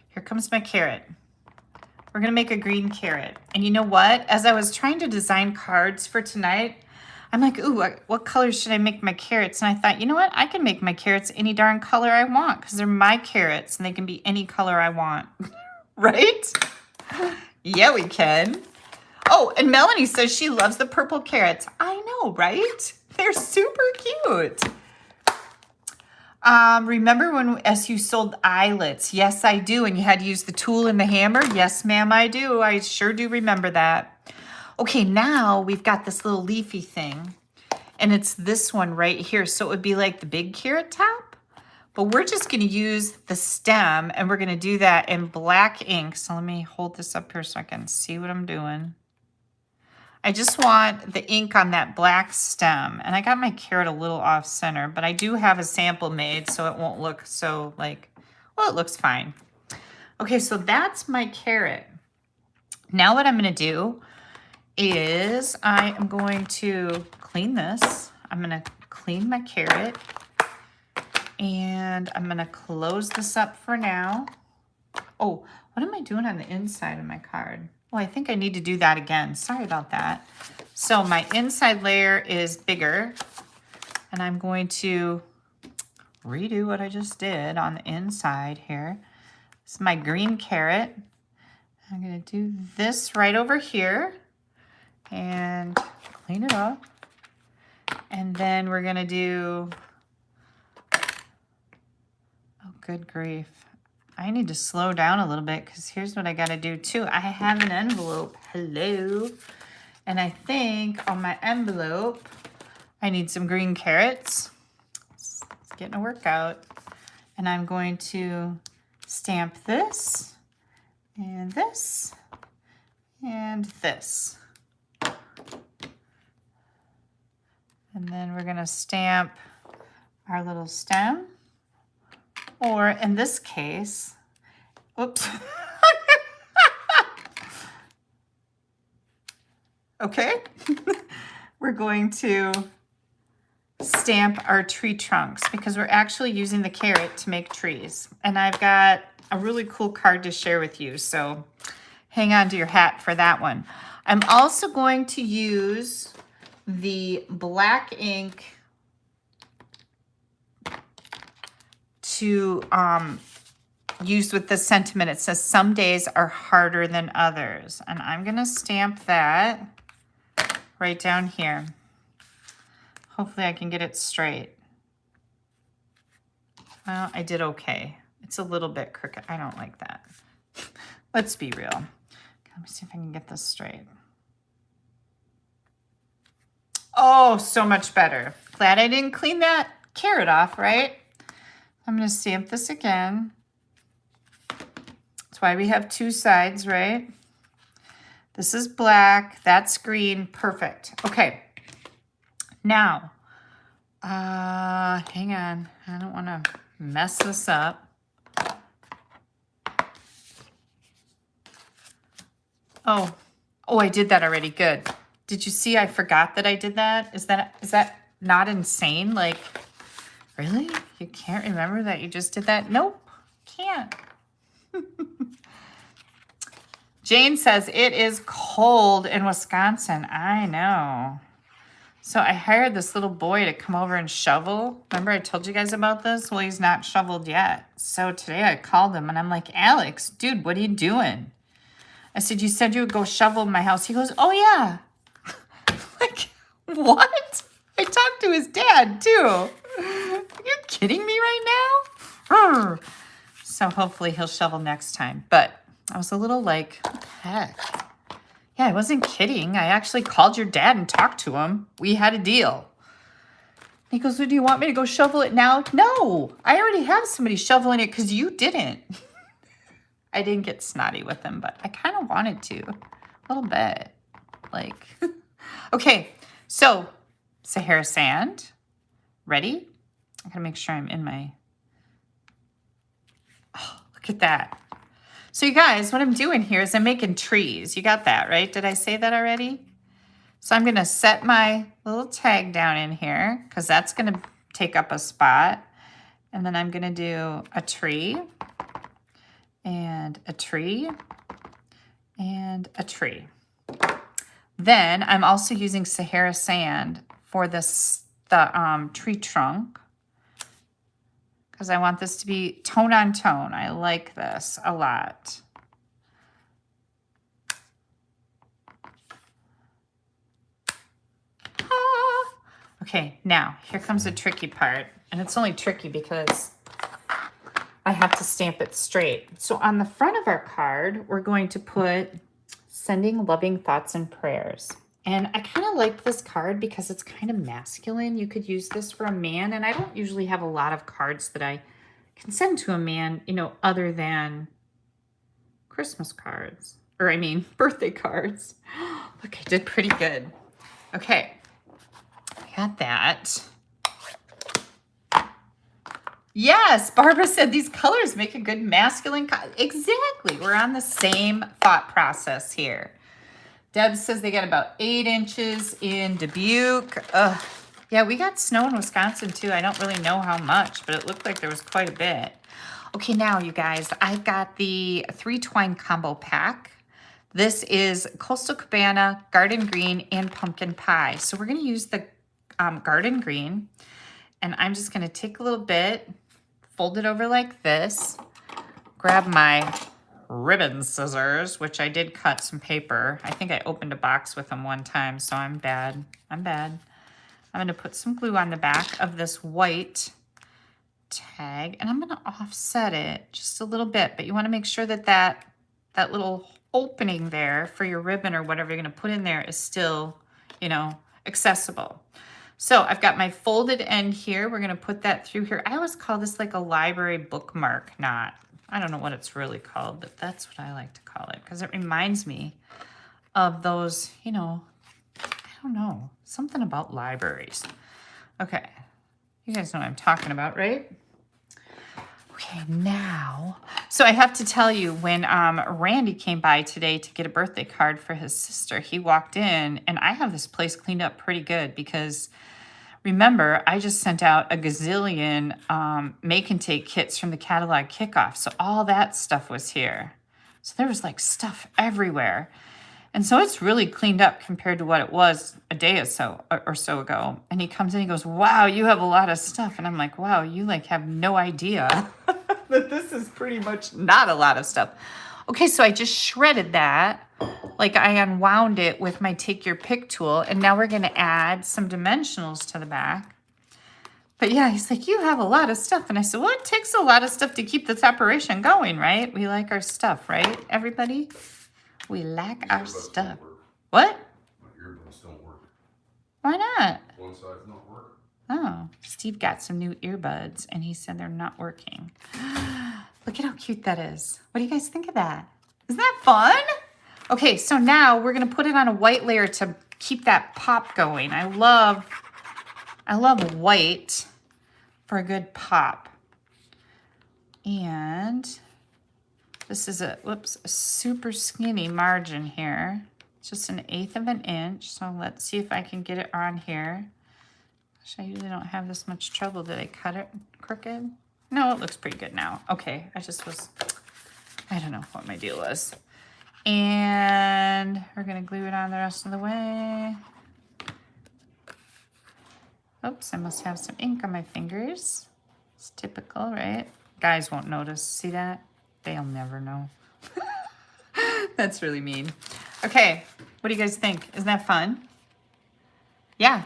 Here comes my carrot. We're gonna make a green carrot. And you know what? As I was trying to design cards for tonight, I'm like, ooh, what color should I make my carrots? And I thought, you know what? I can make my carrots any darn color I want because they're my carrots and they can be any color I want, right? Yeah, we can. Oh, and Melanie says she loves the purple carrots. I know, right? They're super cute. Remember when SU sold eyelets? Yes, I do. And you had to use the tool and the hammer? Yes, ma'am, I do. I sure do remember that. Okay, now we've got this little leafy thing. And it's this one right here. So it would be like the big carrot top. But we're just going to use the stem. And we're going to do that in black ink. So let me hold this up here so I can see what I'm doing. I just want the ink on that black stem. And I got my carrot a little off center, but I do have a sample made so it won't look so like, well, it looks fine. Okay, so that's my carrot. Now what I'm gonna do is I am going to clean this. I'm gonna clean my carrot and I'm gonna close this up for now. Oh, what am I doing on the inside of my card? Oh, I think I need to do that again. Sorry about that. So my inside layer is bigger, and I'm going to redo what I just did on the inside here. This is my green carrot. I'm going to do this right over here and clean it up. And then we're going to do, oh, good grief. I need to slow down a little bit because here's what I got to do too. I have an envelope. Hello. And I think on my envelope, I need some green carrots. It's getting a workout. And I'm going to stamp this and this and this. And then we're going to stamp our little stem. Or in this case, oops. Okay, we're going to stamp our tree trunks because we're actually using the carrot to make trees. And I've got a really cool card to share with you, so hang on to your hat for that one. I'm also going to use the black ink to use with the sentiment. It says some days are harder than others. And I'm going to stamp that right down here. Hopefully I can get it straight. Well, I did okay. It's a little bit crooked. I don't like that. Let's be real. Let me see if I can get this straight. Oh, so much better. Glad I didn't clean that carrot off, right? I'm going to stamp this again. That's why we have two sides, right? This is black. That's green. Perfect. Okay. Now, hang on. I don't want to mess this up. Oh, I did that already. Good. Did you see I forgot that I did that? Is that not insane? Like, really? You can't remember that you just did that? Nope, can't. Jane says, it is cold in Wisconsin. I know. So I hired this little boy to come over and shovel. Remember I told you guys about this? Well, he's not shoveled yet. So today I called him and I'm like, Alex, dude, what are you doing? I said, you said you would go shovel my house. He goes, oh yeah. Like, what? I talked to his dad too. Are you kidding me right now? So hopefully he'll shovel next time. But I was a little like, what the heck? Yeah, I wasn't kidding. I actually called your dad and talked to him. We had a deal. He goes, well, do you want me to go shovel it now? No, I already have somebody shoveling it because you didn't. I didn't get snotty with him, but I kind of wanted to. A little bit. Like, okay, so Sahara sand. Ready? I gotta make sure I'm in my... Oh, look at that. So you guys, what I'm doing here is I'm making trees. You got that, right? Did I say that already? So I'm gonna set my little tag down in here because that's gonna take up a spot. And then I'm gonna do a tree and a tree and a tree. Then I'm also using Sahara sand for the tree trunk because I want this to be tone on tone. I like this a lot. Okay, now here comes the tricky part, and it's only tricky because I have to stamp it straight. So on the front of our card, we're going to put sending loving thoughts and prayers. And I kind of like this card because it's kind of masculine. You could use this for a man, and I don't usually have a lot of cards that I can send to a man, you know, other than Christmas cards, or I mean, birthday cards. Look, I did pretty good. Okay, I got that. Yes, Barbara said these colors make a good masculine. Exactly, we're on the same thought process here. Deb says they got about 8 inches in Dubuque. Ugh. Yeah, we got snow in Wisconsin too. I don't really know how much, but it looked like there was quite a bit. Okay, now you guys, I've got the 3 twine combo pack. This is Coastal Cabana, Garden Green, and Pumpkin Pie. So we're gonna use the Garden Green, and I'm just gonna take a little bit, fold it over like this, grab my ribbon scissors, which I did cut some paper. I think I opened a box with them one time, so I'm bad. I'm gonna put some glue on the back of this white tag, and I'm gonna offset it just a little bit, but you wanna make sure that that little opening there for your ribbon or whatever you're gonna put in there is still, you know, accessible. So I've got my folded end here. We're gonna put that through here. I always call this like a library bookmark knot. I don't know what it's really called, but that's what I like to call it because it reminds me of those, you know, I don't know, something about libraries. Okay, you guys know what I'm talking about, right? Okay, now, so I have to tell you, when Randy came by today to get a birthday card for his sister, he walked in, and I have this place cleaned up pretty good because remember, I just sent out a gazillion make and take kits from the catalog kickoff. So all that stuff was here. So there was like stuff everywhere. And so it's really cleaned up compared to what it was a day or so ago. And he comes in, he goes, wow, you have a lot of stuff. And I'm like, wow, you like have no idea that this is pretty much not a lot of stuff. Okay, so I just shredded that. Like I unwound it with my take your pick tool. And now we're gonna add some dimensionals to the back. But yeah, he's like, you have a lot of stuff. And I said, well, it takes a lot of stuff to keep this operation going, right? We like our stuff, right, everybody? We like our stuff. What? My earbuds don't work. Why not? One side's not working. Oh, Steve got some new earbuds and he said they're not working. Look at how cute that is. What do you guys think of that? Isn't that fun? Okay, so now we're gonna put it on a white layer to keep that pop going. I love white for a good pop. And this is a super skinny margin here. It's just 1/8 of an inch. So let's see if I can get it on here. Gosh, I usually don't have this much trouble. Did I cut it crooked? No, it looks pretty good now. Okay, I don't know what my deal was. And we're gonna glue it on the rest of the way. Oops, I must have some ink on my fingers. It's typical, right? Guys won't notice. See that? They'll never know. That's really mean. Okay, what do you guys think? Isn't that fun? Yeah.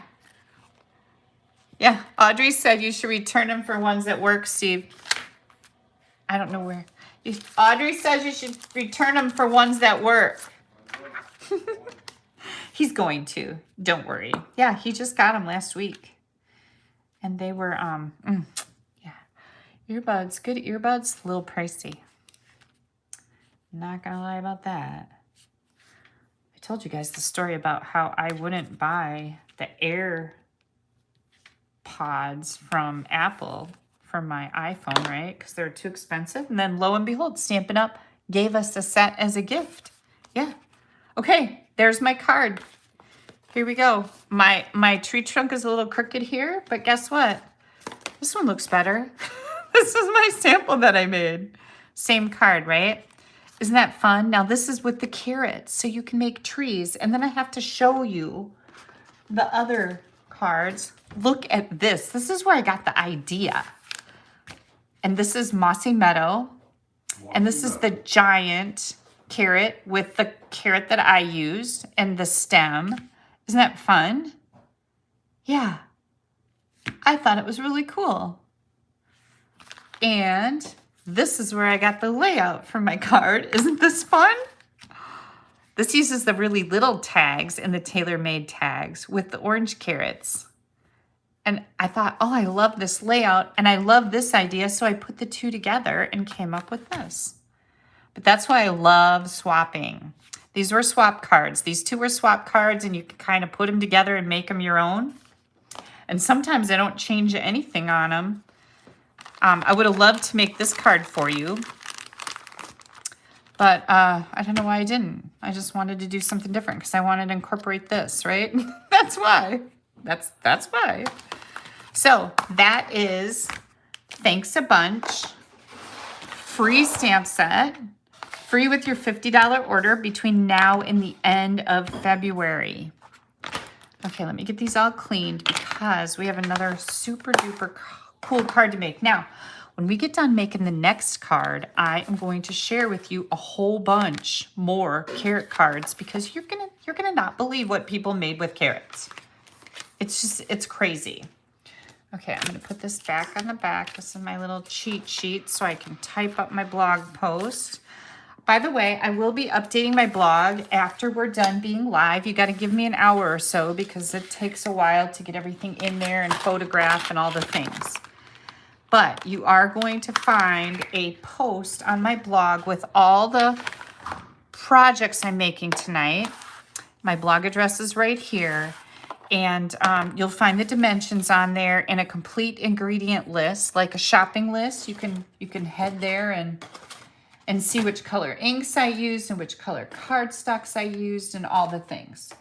Yeah, Audrey said you should return them for ones that work, Steve. I don't know where. Audrey says you should return them for ones that work. He's going to. Don't worry. Yeah, he just got them last week. And they were, yeah. Earbuds, good earbuds, a little pricey. Not gonna lie about that. I told you guys the story about how I wouldn't buy the AirPods from Apple for my iPhone, right? Because they're too expensive. And then lo and behold, Stampin' Up! Gave us a set as a gift. Yeah. Okay, there's my card. Here we go. My tree trunk is a little crooked here, but guess what? This one looks better. This is my sample that I made. Same card, right? Isn't that fun? Now this is with the carrots, so you can make trees. And then I have to show you the other cards. Look at this. This is where I got the idea. And this is Mossy Meadow. And this is the giant carrot with the carrot that I used and the stem. Isn't that fun? Yeah. I thought it was really cool. And this is where I got the layout for my card. Isn't this fun? This uses the really little tags and the tailor-made tags with the orange carrots. And I thought, oh, I love this layout and I love this idea. So I put the two together and came up with this. But that's why I love swapping. These were swap cards. These two were swap cards and you can kind of put them together and make them your own. And sometimes I don't change anything on them. I would have loved to make this card for you. But I don't know why I didn't. I just wanted to do something different because I wanted to incorporate this, right? That's why. That's why. So that is Thanks a Bunch. Free stamp set. Free with your $50 order between now and the end of February. Okay, let me get these all cleaned because we have another super duper cool card to make. Now, when we get done making the next card, I am going to share with you a whole bunch more carrot cards because you're gonna not believe what people made with carrots. It's crazy. Okay, I'm gonna put this back on the back. This is my little cheat sheet so I can type up my blog post. By the way, I will be updating my blog after we're done being live. You got to give me an hour or so because it takes a while to get everything in there and photograph and all the things. But you are going to find a post on my blog with all the projects I'm making tonight. My blog address is right here. And you'll find the dimensions on there and a complete ingredient list, like a shopping list. You can head there and see which color inks I used and which color cardstocks I used and all the things.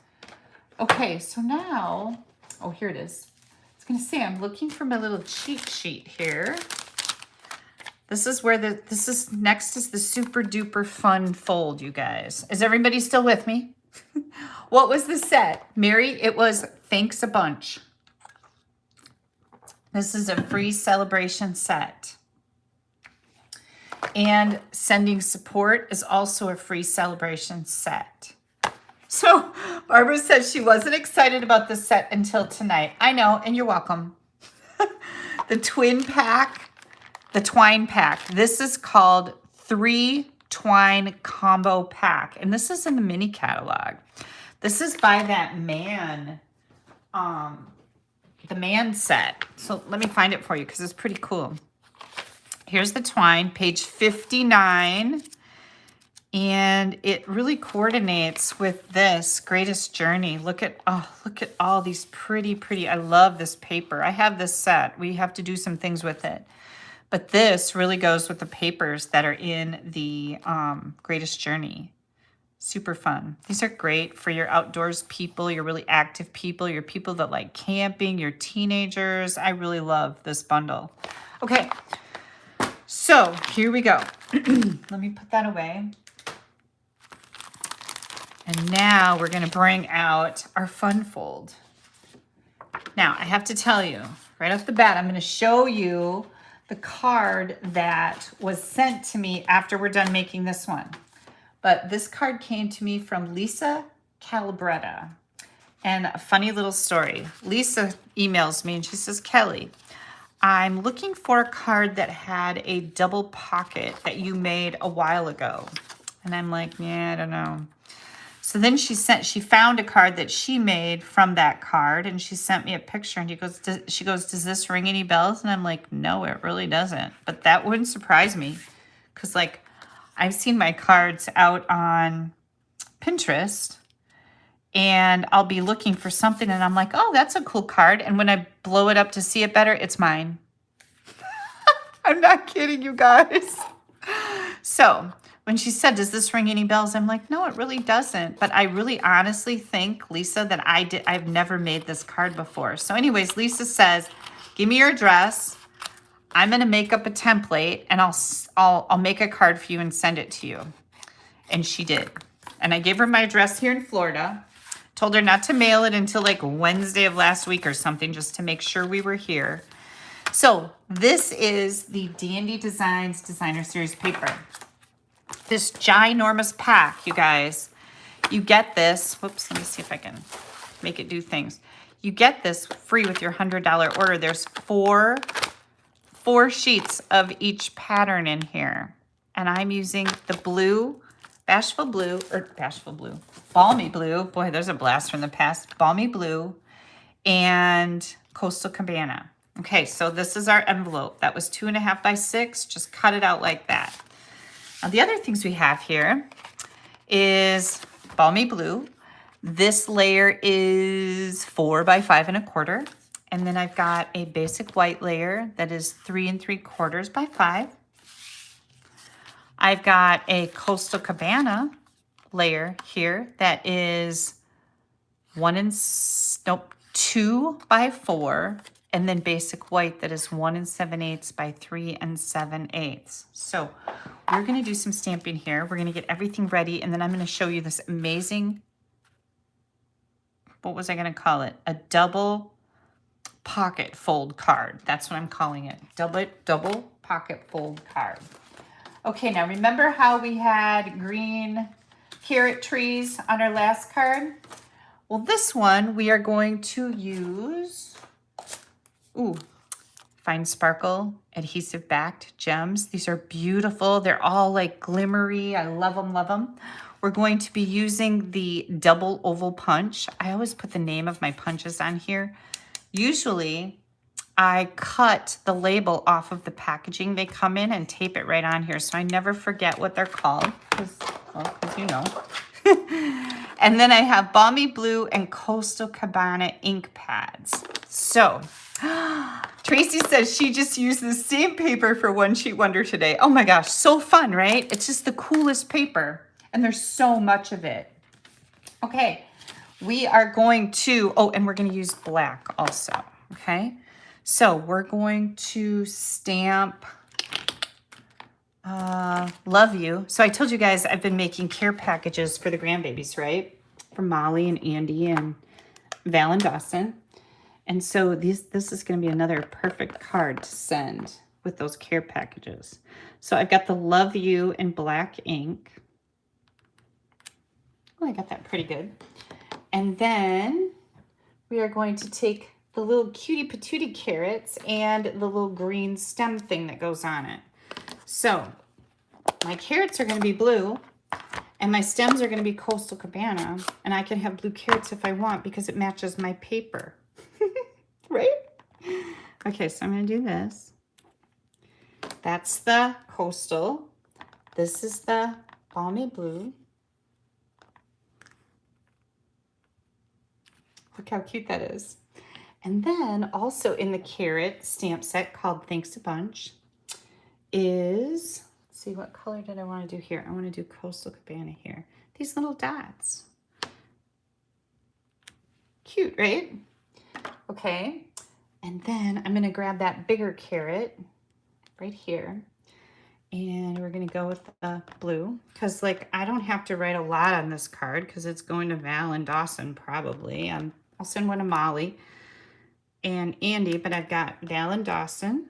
Okay, so now, oh, here it is. I was gonna say, I'm looking for my little cheat sheet here. This is where next is the super duper fun fold, you guys. Is everybody still with me? What was the set? Mary, it was Thanks a Bunch. This is a free celebration set. And Sending Support is also a free celebration set. So Barbara said she wasn't excited about this set until tonight. I know, and you're welcome. The twin pack, the twine pack. This is called 3 Twine Combo Pack. And this is in the mini catalog. This is by that man, the man set. So let me find it for you because it's pretty cool. Here's the twine, page 59, and it really coordinates with this Greatest Journey. Look at all these pretty, I love this paper. I have this set. We have to do some things with it. But this really goes with the papers that are in the Greatest Journey. Super fun. These are great for your outdoors people, your really active people, your people that like camping, your teenagers. I really love this bundle. Okay. So here we go. Let me put that away. And now we're going to bring out our fun fold. Now I have to tell you right off the bat, I'm going to show you the card that was sent to me after we're done making this one. But this card came to me from Lisa Calabretta. And a funny little story. Lisa emails me and she says, Kelly, I'm looking for a card that had a double pocket that you made a while ago. And I'm like, yeah, I don't know. So then she found a card that she made from that card, and she sent me a picture, and she goes, does this ring any bells? And I'm like, no, it really doesn't. But that wouldn't surprise me, because like I've seen my cards out on Pinterest, and I'll be looking for something, and I'm like, oh, that's a cool card. And when I blow it up to see it better, it's mine. I'm not kidding you guys. So when she said, does this ring any bells? I'm like, no, it really doesn't. But I really honestly think, Lisa, that I've never made this card before. So anyways, Lisa says, give me your address. I'm going to make up a template, and I'll make a card for you and send it to you. And she did. And I gave her my address here in Florida. Told her not to mail it until like Wednesday of last week or something, just to make sure we were here. So this is the Dandy Designs Designer Series paper. This ginormous pack, you guys. You get this. Whoops, let me see if I can make it do things. You get this free with your $100 order. There's four sheets of each pattern in here. And I'm using the blue, Balmy Blue. Boy, there's a blast from the past. Balmy Blue and Coastal Cabana. Okay, so this is our envelope. That was 2.5 by 6. Just cut it out like that. Now, the other things we have here is Balmy Blue. This layer is 4 by 5 1/4. And then I've got a basic white layer that is 3 3/4 by 5. I've got a Coastal Cabana layer here that is 2 by 4. And then basic white that is 1 7/8 by 3 7/8. So we're going to do some stamping here. We're going to get everything ready, and then I'm going to show you this amazing, what was I going to call it? A double pocket fold card. That's what I'm calling it. Double pocket fold card. Okay, now remember how we had green carrot trees on our last card? Well, this one we are going to use Fine Sparkle adhesive backed gems. These are beautiful. They're all like glimmery. I love them, love them. We're going to be using the double oval punch. I always put the name of my punches on here. Usually I cut the label off of the packaging they come in and tape it right on here, so I never forget what they're called, because you know. And then I have Balmy Blue and Coastal Cabana ink pads. So Tracy says she just used the same paper for One Sheet Wonder today. Oh my gosh, so fun, right? It's just the coolest paper, and there's so much of it. Okay, we are going to, and we're going to use black also, okay? So we're going to stamp Love You. So I told you guys I've been making care packages for the grandbabies, right? For Molly and Andy and Val and Dawson. And so this is going to be another perfect card to send with those care packages. So I've got the Love You in black ink. Oh, I got that pretty good. And then we are going to take the little cutie patootie carrots and the little green stem thing that goes on it. So my carrots are going to be blue, and my stems are going to be Coastal Cabana, and I can have blue carrots if I want because it matches my paper. Right? Okay, so I'm going to do this. That's the Coastal. This is the Balmy Blue. Look how cute that is. And then also in the carrot stamp set called Thanks a Bunch is, let's see, what color did I want to do here? I want to do Coastal Cabana here. These little dots. Cute, right? Okay. And then I'm going to grab that bigger carrot right here. And we're going to go with the blue. Because, like, I don't have to write a lot on this card because it's going to Val and Dawson probably. I'll send one to Molly and Andy, but I've got Val and Dawson.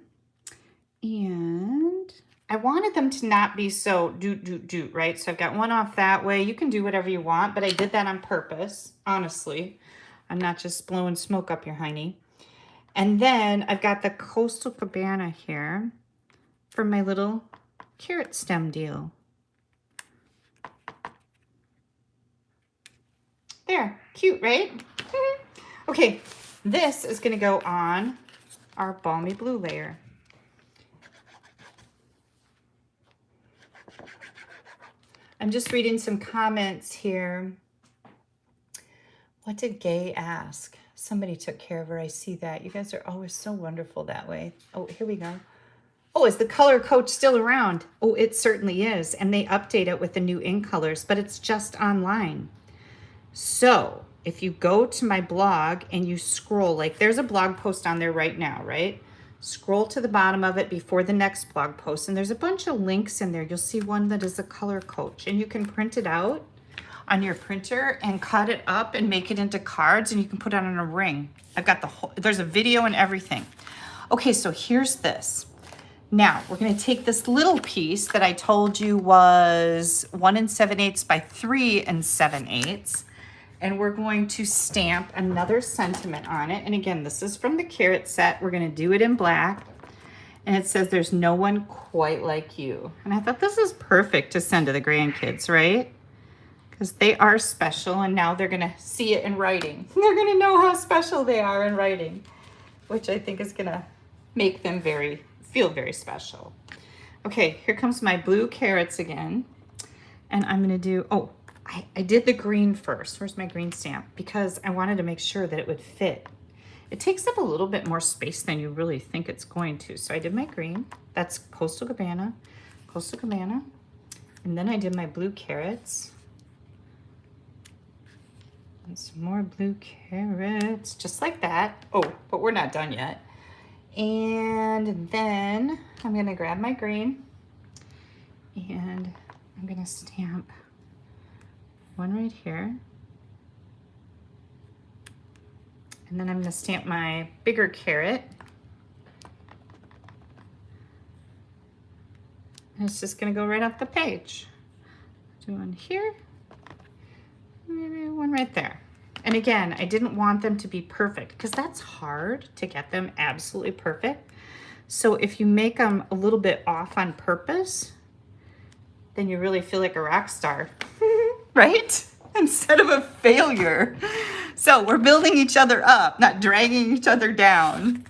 And I wanted them to not be so doot, right? So I've got one off that way. You can do whatever you want, but I did that on purpose, honestly. I'm not just blowing smoke up your hiney. And then I've got the Coastal Cabana here for my little carrot stem deal. There, cute, right? Okay, this is gonna go on our balmy blue layer. I'm just reading some comments here. What did Gay ask? Somebody took care of her. I see that. You guys are always so wonderful that way. Oh, here we go. Oh, is the color coach still around? Oh, it certainly is. And they update it with the new ink colors, but it's just online. So if you go to my blog and you scroll, like there's a blog post on there right now, right? Scroll to the bottom of it before the next blog post, and there's a bunch of links in there. You'll see one that is a color coach, and you can print it out on your printer and cut it up and make it into cards, and you can put it on a ring. I've got the whole, there's a video and everything. Okay, so here's this. Now we're gonna take this little piece that I told you was 1 7/8 by 3 7/8, and we're going to stamp another sentiment on it. And again, this is from the carrot set. We're gonna do it in black. And it says, there's no one quite like you. And I thought this is perfect to send to the grandkids, right? Because they are special, and now they're gonna see it in writing. They're gonna know how special they are in writing, which I think is gonna make them feel very special. Okay, here comes my blue carrots again. And I'm gonna do, oh, I did the green first. Where's my green stamp? Because I wanted to make sure that it would fit. It takes up a little bit more space than you really think it's going to. So I did my green. That's Coastal Cabana. And then I did my blue carrots. And some more blue carrots, just like that. Oh, but we're not done yet. And then I'm gonna grab my green and I'm gonna stamp one right here. And then I'm gonna stamp my bigger carrot. And it's just gonna go right off the page. Do one here, maybe one right there. And again, I didn't want them to be perfect because that's hard to get them absolutely perfect. So if you make them a little bit off on purpose, then you really feel like a rock star, right? Instead of a failure. So we're building each other up, not dragging each other down.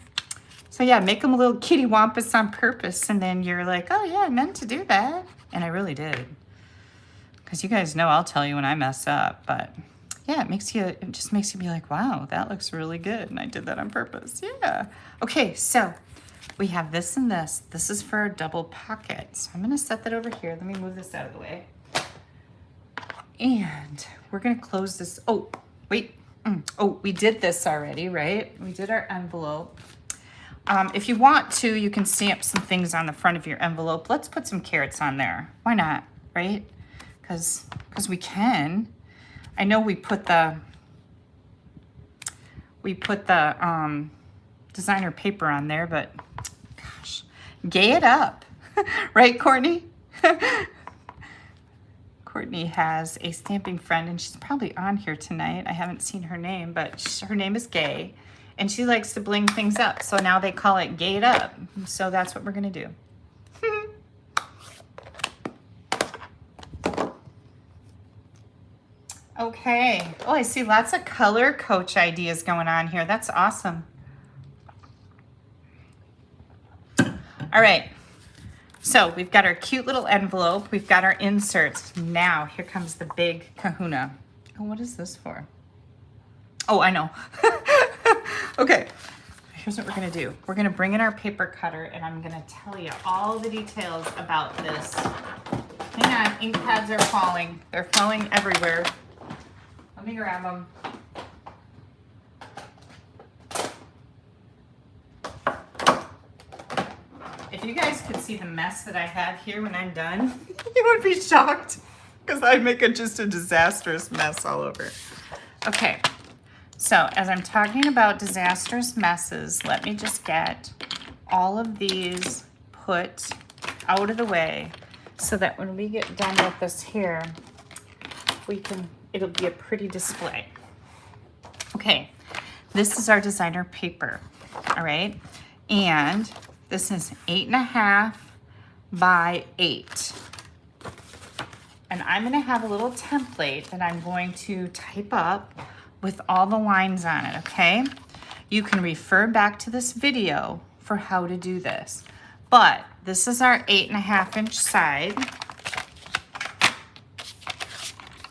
So yeah, make them a little kitty wampus on purpose, and then you're like, oh yeah, I meant to do that. And I really did. Because you guys know I'll tell you when I mess up, but yeah, it just makes you be like, wow, that looks really good. And I did that on purpose, yeah. Okay, so we have this and this. This is for a double pocket. So I'm gonna set that over here. Let me move this out of the way. And we're gonna close this. Oh, wait. Oh, we did this already, right? We did our envelope. If you want to, you can stamp some things on the front of your envelope. Let's put some carrots on there. Why not, right? Because we can. I know we put the designer paper on there, but gosh, gay it up. Right, Courtney? Courtney has a stamping friend, and she's probably on here tonight. I haven't seen her name, but her name is Gay, and she likes to bling things up. So now they call it Gay It Up. So that's what we're gonna do. Okay. Oh, I see lots of color coach ideas going on here. That's awesome. All right. So we've got our cute little envelope. We've got our inserts. Now here comes the big kahuna. Oh, what is this for? Oh, I know. Okay. Here's what we're gonna do. We're gonna bring in our paper cutter, and I'm gonna tell you all the details about this. Hang on, ink pads are falling. They're falling everywhere. Let me grab them. If you guys could see the mess that I have here when I'm done, you would be shocked because I make just a disastrous mess all over. Okay, so as I'm talking about disastrous messes, let me just get all of these put out of the way so that when we get done with this here, it'll be a pretty display. Okay, this is our designer paper. all right? And this is 8.5 by 8. And I'm gonna have a little template that I'm going to type up with all the lines on it, okay? You can refer back to this video for how to do this. But this is our 8.5 inch side.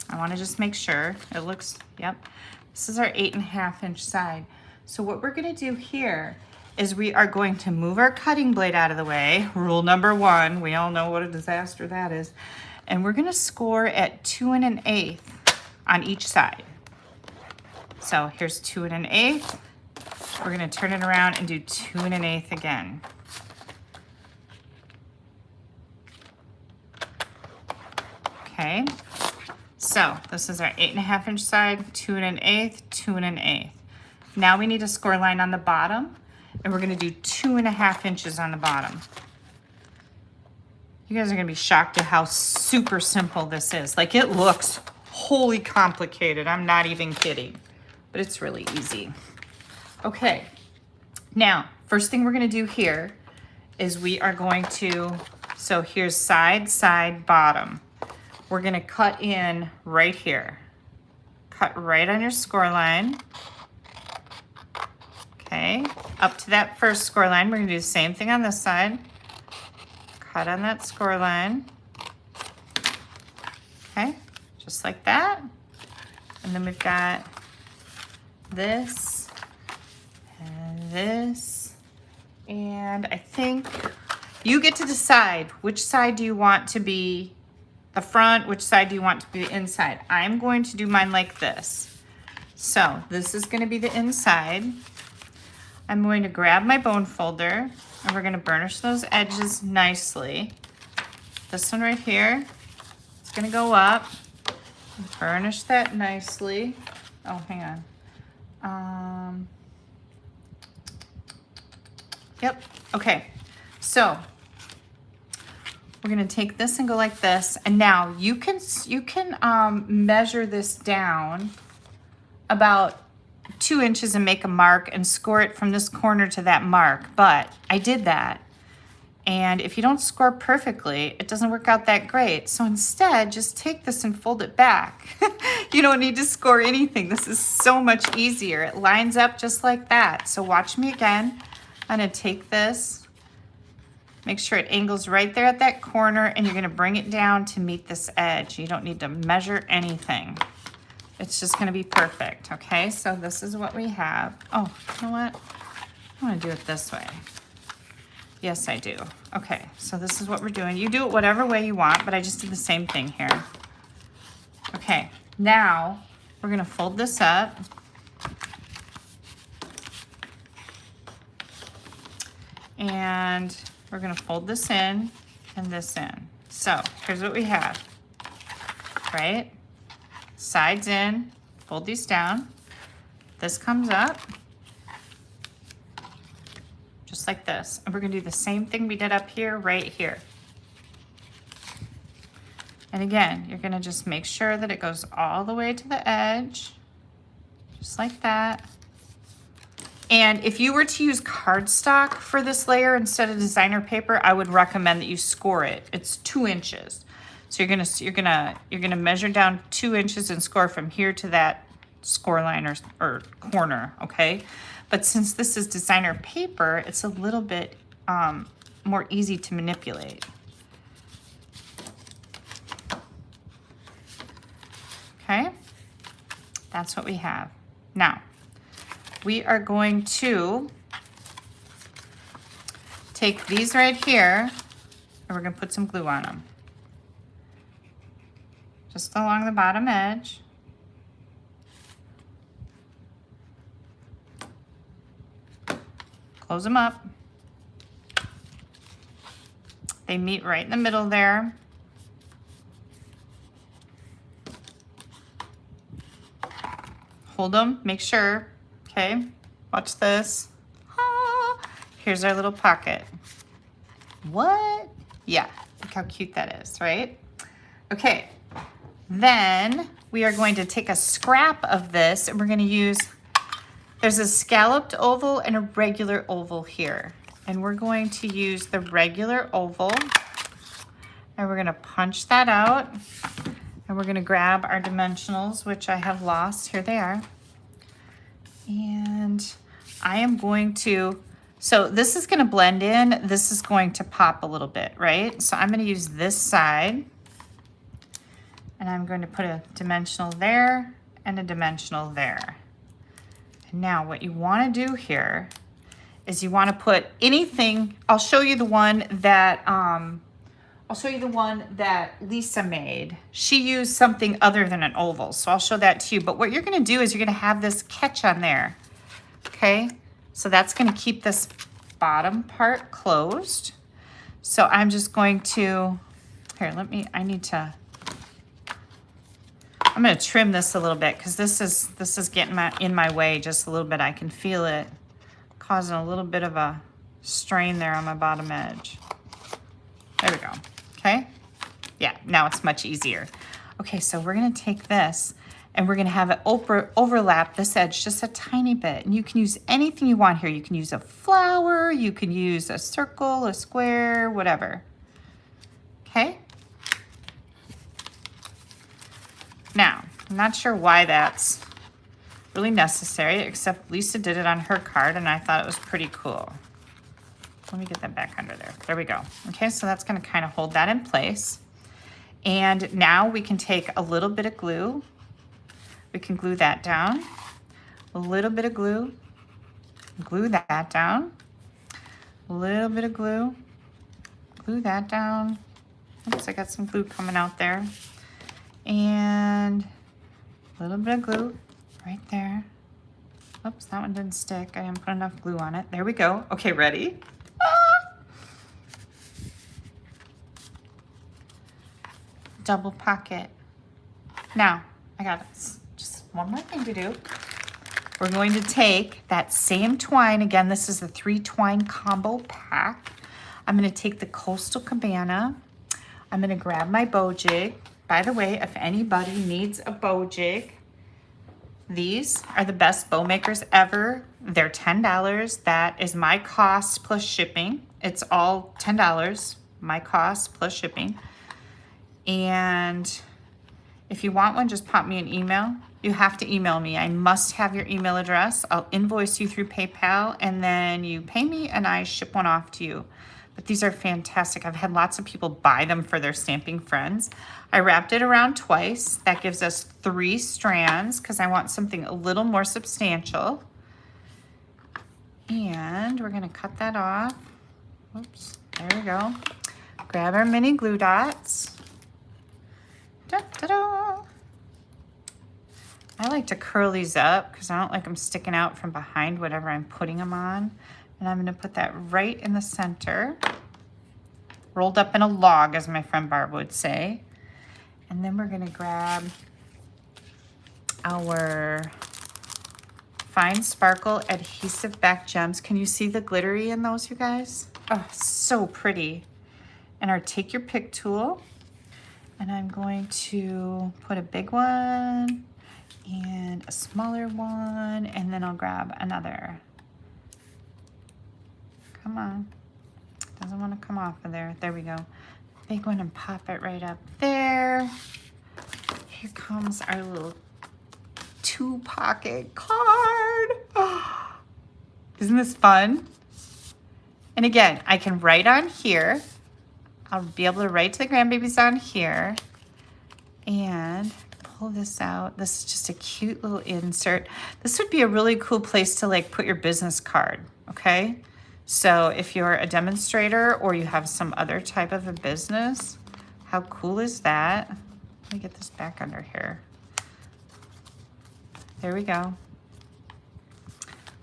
I wanna just make sure it looks, yep. This is our 8.5 inch side. So what we're gonna do here is we are going to move our cutting blade out of the way. Rule number 1, we all know what a disaster that is. And we're gonna score at 2 1/8 on each side. So here's 2 1/8. We're gonna turn it around and do 2 1/8 again. Okay, so this is our 8.5 inch side, 2 1/8, 2 1/8. Now we need a score line on the bottom, and we're gonna do 2.5 inches on the bottom. You guys are gonna be shocked at how super simple this is. Like, it looks wholly complicated. I'm not even kidding, but it's really easy. Okay, now, first thing we're gonna do here is we are going to, so here's side, side, bottom. We're gonna cut in right here. Cut right on your score line. Okay, up to that first score line. We're gonna do the same thing on this side. Cut on that score line. Okay, just like that. And then we've got this and this. And I think you get to decide which side do you want to be the front, which side do you want to be the inside. I'm going to do mine like this. So this is gonna be the inside. I'm going to grab my bone folder and we're gonna burnish those edges nicely. This one right here, it's gonna go up. Burnish that nicely. Oh, hang on. Yep, okay. So we're gonna take this and go like this. And now you can measure this down about 2 inches and make a mark and score it from this corner to that mark. But I did that. And if you don't score perfectly, it doesn't work out that great. So instead, just take this and fold it back. You don't need to score anything. This is so much easier. It lines up just like that. So watch me again. I'm gonna take this, make sure it angles right there at that corner, and you're gonna bring it down to meet this edge. You don't need to measure anything. It's just gonna be perfect, okay? So this is what we have. Oh, you know what? I wanna do it this way. Yes, I do. Okay, so this is what we're doing. You do it whatever way you want, but I just did the same thing here. Okay, now we're gonna fold this up. And we're gonna fold this in and this in. So here's what we have, right? Sides in, fold these down. This comes up, just like this. And we're gonna do the same thing we did up here, right here. And again, you're gonna just make sure that it goes all the way to the edge, just like that. And if you were to use cardstock for this layer instead of designer paper, I would recommend that you score it. It's 2 inches. So you're gonna measure down 2 inches and score from here to that score line or corner, okay? But since this is designer paper, it's a little bit more easy to manipulate. Okay, that's what we have. Now, we are going to take these right here and we're gonna put some glue on them. Just along the bottom edge. Close them up. They meet right in the middle there. Hold them, make sure. Okay, watch this. Ah, here's our little pocket. What? Yeah, look how cute that is, right? Okay, then we are going to take a scrap of this and we're gonna use there's a scalloped oval and a regular oval here. And we're going to use the regular oval. And we're gonna punch that out. And we're gonna grab our dimensionals, which I have lost. Here they are. And I am going to, so this is gonna blend in. This is going to pop a little bit, right? So I'm gonna use this side. And I'm going to put a dimensional there and a dimensional there. And now what you want to do here is you want to put anything. I'll show you the one that Lisa made. She used something other than an oval, so I'll show that to you. But what you're going to do is you're going to have this catch on there. Okay, so that's going to keep this bottom part closed. So I'm just going to I'm going to trim this a little bit because this is getting in my way just a little bit. I can feel it causing a little bit of a strain there on my bottom edge. There we go. Okay. Yeah, now it's much easier. Okay, so we're going to take this and we're going to have it overlap this edge just a tiny bit. And you can use anything you want here. You can use a flower, you can use a circle, a square, whatever. Okay. Now, I'm not sure why that's really necessary, except Lisa did it on her card and I thought it was pretty cool. Let me get that back under there. There we go. Okay, so that's going to kind of hold that in place. And now we can take a little bit of glue. We can glue that down. A little bit of glue. Glue that down. A little bit of glue. Glue that down. Oops, I got some glue coming out there. And a little bit of glue right there. Oops, that one didn't stick. I didn't put enough glue on it. There we go. Okay, ready? Double pocket. Now, I got just one more thing to do. We're going to take that same twine. Again, this is the 3 twine combo pack. I'm going to take the Coastal Cabana. I'm going to grab my bow jig. By the way, if anybody needs a bow jig, these are the best bow makers ever. They're $10. That is my cost plus shipping. It's all $10, my cost plus shipping. And if you want one, just pop me an email. You have to email me. I must have your email address. I'll invoice you through PayPal and then you pay me and I ship one off to you. But these are fantastic. I've had lots of people buy them for their stamping friends. I wrapped it around twice. That gives us 3 strands because I want something a little more substantial. And we're gonna cut that off. Oops, there we go. Grab our mini glue dots. Da, da, da. I like to curl these up because I don't like them sticking out from behind whatever I'm putting them on. And I'm going to put that right in the center, rolled up in a log, as my friend Barb would say. And then we're going to grab our Fine Sparkle Adhesive Back Gems. Can you see the glittery in those, you guys? Oh, so pretty. And our Take Your Pick tool. And I'm going to put a big one and a smaller one, and then I'll grab another. Come on. Doesn't want to come off of there. There we go. Big one and pop it right up there. Here comes our little 2-pocket card. Oh, isn't this fun? And again, I can write on here. I'll be able to write to the grandbabies on here and pull this out. This is just a cute little insert. This would be a really cool place to like put your business card, okay? So if you're a demonstrator or you have some other type of a business, how cool is that? Let me get this back under here. There we go.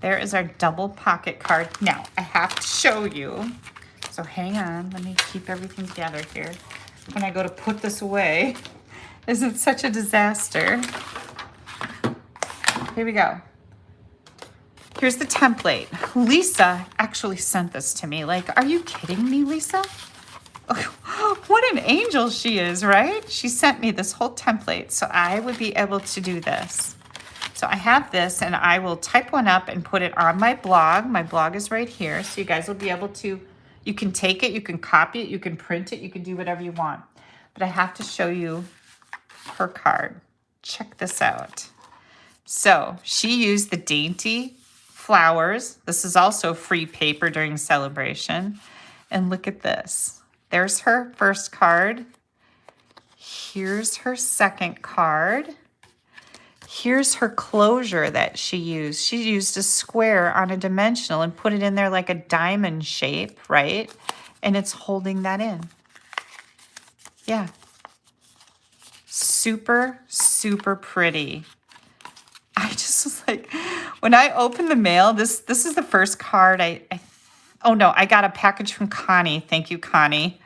There is our double pocket card. Now, I have to show you. So hang on, let me keep everything together here. When I go to put this away, isn't such a disaster. Here we go. Here's the template. Lisa actually sent this to me. Like, are you kidding me, Lisa? What an angel she is, right? She sent me this whole template so I would be able to do this. So I have this, and I will type one up and put it on my blog. My blog is right here. So you guys will be able to, you can take it, you can copy it, you can print it, you can do whatever you want. But I have to show you her card. Check this out. So she used the dainty flowers. This is also free paper during celebration. And look at this. There's her first card. Here's her second card. Here's her closure that she used. She used a square on a dimensional and put it in there like a diamond shape, right? And it's holding that in. Yeah. Super, super pretty. I just was like, when I opened the mail, this is the first card oh no, I got a package from Connie. Thank you, Connie.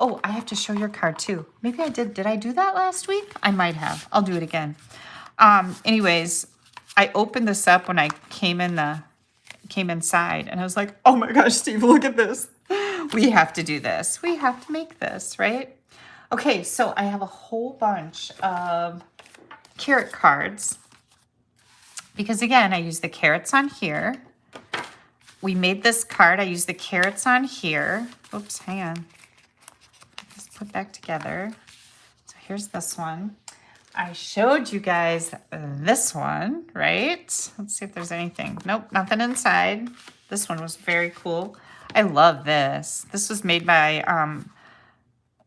Oh, I have to show your card too. Maybe I did. Did I do that last week? I might have. I'll do it again. Anyways, I opened this up when I came inside, and I was like, oh my gosh, Steve, look at this. We have to do this. We have to make this, right? Okay, so I have a whole bunch of carrot cards because again, I use the carrots on here. We made this card. I used the carrots on here. Oops, hang on. Let's put back together. So here's this one. I showed you guys this one, right? Let's see if there's anything. Nope, nothing inside. This one was very cool. I love this. This was made by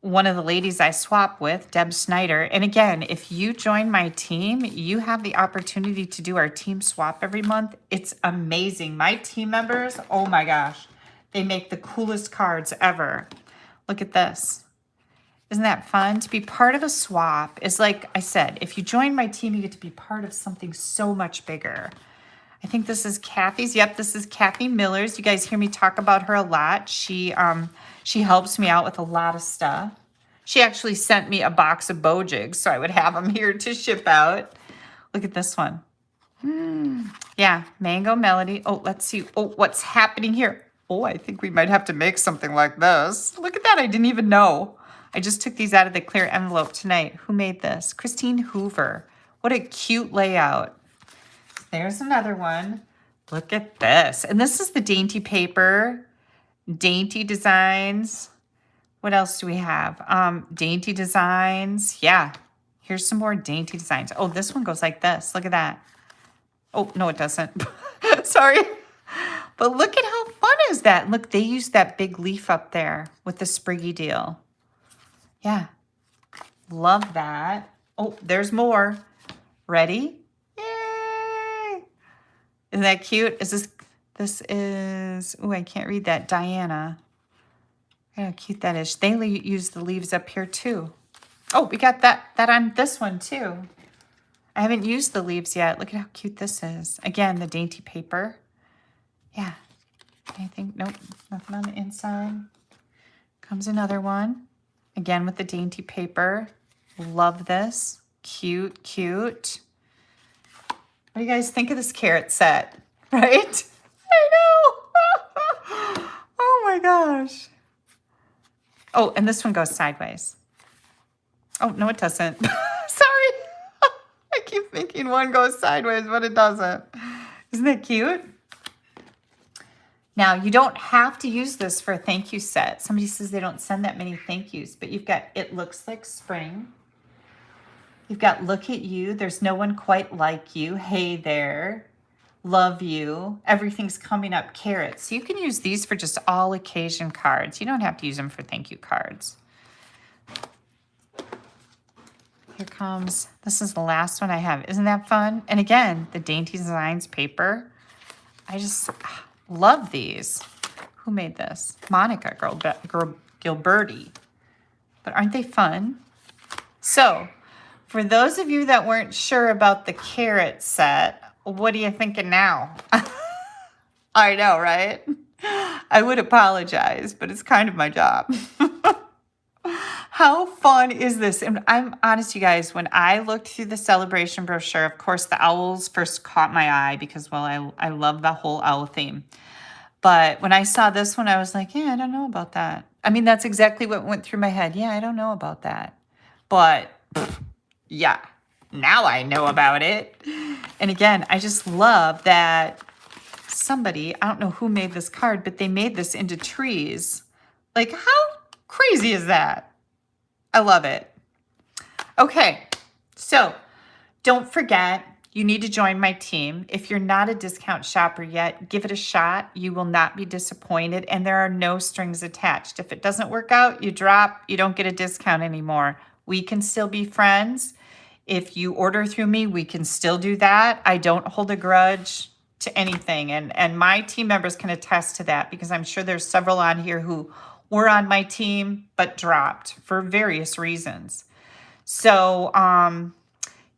one of the ladies I swap with, Deb Snyder. And again, if you join my team, you have the opportunity to do our team swap every month. It's amazing. My team members, oh my gosh, they make the coolest cards ever. Look at this. Isn't that fun? To be part of a swap is like I said, if you join my team, you get to be part of something so much bigger. I think this is Kathy's. Yep, this is Kathy Miller's. You guys hear me talk about her a lot. She helps me out with a lot of stuff. She actually sent me a box of bow jigs, so I would have them here to ship out. Look at this one. Yeah, Mango Melody. Oh, let's see. Oh, what's happening here? Oh, I think we might have to make something like this. Look at that. I didn't even know. I just took these out of the clear envelope tonight. Who made this? Christine Hoover. What a cute layout. There's another one. Look at this. And this is the dainty paper. Dainty designs. What else do we have? Dainty designs. Yeah. Here's some more dainty designs. Oh, this one goes like this. Look at that. Oh, no, it doesn't. Sorry. But look at how fun is that. Look, they used that big leaf up there with the spriggy deal. Yeah. Love that. Oh, there's more. Ready? Yay! Isn't that cute? This is, oh, I can't read that. Diana. Look how cute that is. They use the leaves up here too. Oh, we got that on this one too. I haven't used the leaves yet. Look at how cute this is. Again, the dainty paper. Yeah. Anything? Nope. Nothing on the inside. Comes another one. Again with the dainty paper. Love this. Cute, cute. What do you guys think of this carrot set? Right? I know. Oh my gosh. Oh, and this one goes sideways. Oh, no, it doesn't. Sorry. I keep thinking one goes sideways, but it doesn't. Isn't that cute? Now, you don't have to use this for a thank you set. Somebody says they don't send that many thank yous, but you've got It Looks Like Spring. You've got Look at You. There's No One Quite Like You. Hey There. Love You. Everything's Coming Up. Carrots. So you can use these for just all occasion cards. You don't have to use them for thank you cards. Here comes, this is the last one I have. Isn't that fun? And again, the Dainty Designs paper. I just love these. Who made this? Monica Gilberti. But aren't they fun? So, for those of you that weren't sure about the carrot set, what are you thinking now? I know, right? I would apologize, but it's kind of my job. How fun is this? And I'm honest, you guys, when I looked through the celebration brochure, of course, the owls first caught my eye because, well, I love the whole owl theme. But when I saw this one, I was like, yeah, I don't know about that. I mean, that's exactly what went through my head. Yeah, I don't know about that. But yeah, Now I know about it. And again, I just love that somebody, I don't know who made this card, but they made this into trees. Like, how crazy is that? I love it. Okay, so don't forget, you need to join my team. If you're not a discount shopper yet, give it a shot. You will not be disappointed, and there are no strings attached. If it doesn't work out, you drop, you don't get a discount anymore. We can still be friends. If you order through me, we can still do that. I don't hold a grudge to anything, and my team members can attest to that, because I'm sure there's several on here who were on my team but dropped for various reasons. So,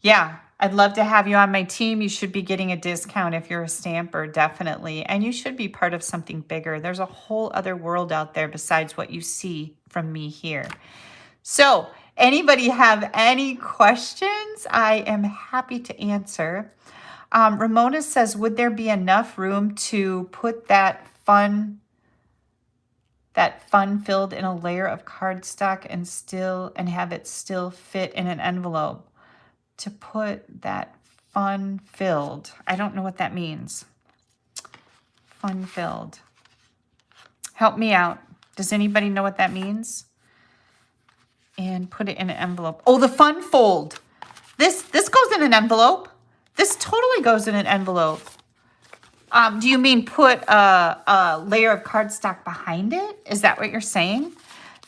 yeah, I'd love to have you on my team. You should be getting a discount if you're a stamper, definitely. And you should be part of something bigger. There's a whole other world out there besides what you see from me here. So, anybody have any questions? I am happy to answer. Ramona says, would there be enough room to put that fun filled in a layer of cardstock and have it still fit in an envelope? To put that fun filled. I don't know what that means. Fun filled. Help me out. Does anybody know what that means? And put it in an envelope. Oh, the fun fold. This goes in an envelope. This totally goes in an envelope. Do you mean put a layer of cardstock behind it? Is that what you're saying?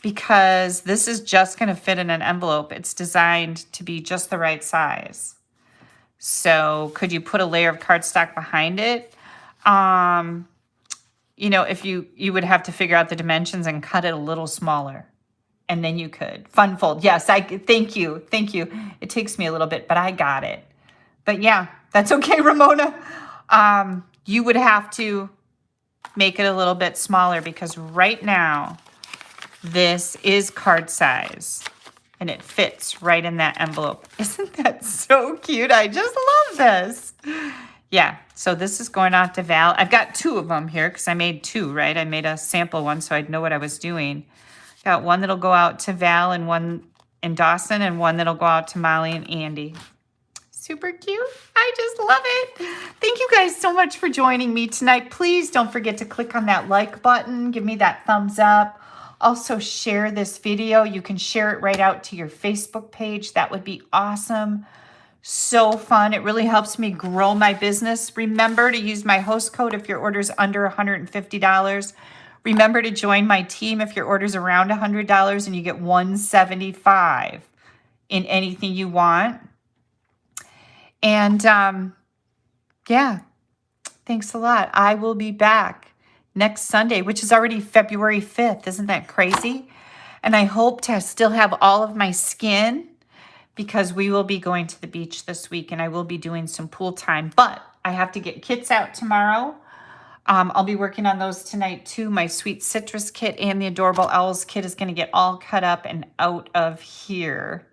Because this is just going to fit in an envelope. It's designed to be just the right size. So could you put a layer of cardstock behind it? You know, if you would have to figure out the dimensions and cut it a little smaller. And then you could. Fun fold. Yes, thank you. Thank you. It takes me a little bit, but I got it. But yeah, that's okay, Ramona. You would have to make it a little bit smaller, because right now, this is card size, and it fits right in that envelope. Isn't that so cute? I just love this. Yeah, so this is going off to Val. I've got 2 of them here because I made 2, right? I made a sample one so I'd know what I was doing. Got one that'll go out to Val, and one in Dawson, and one that'll go out to Molly and Andy. Super cute. I just love it. Thank you guys so much for joining me tonight. Please don't forget to click on that like button. Give me that thumbs up. Also share this video. You can share it right out to your Facebook page. That would be awesome. So fun. It really helps me grow my business. Remember to use my host code if your order's under $150. Remember to join my team if your order's around $100 and you get $175 in anything you want. And yeah, thanks a lot. I will be back next Sunday, which is already February 5th. Isn't that crazy? And I hope to still have all of my skin, because we will be going to the beach this week and I will be doing some pool time. But I have to get kits out tomorrow. I'll be working on those tonight too. My Sweet Citrus kit and the Adorable Owls kit is going to get all cut up and out of here.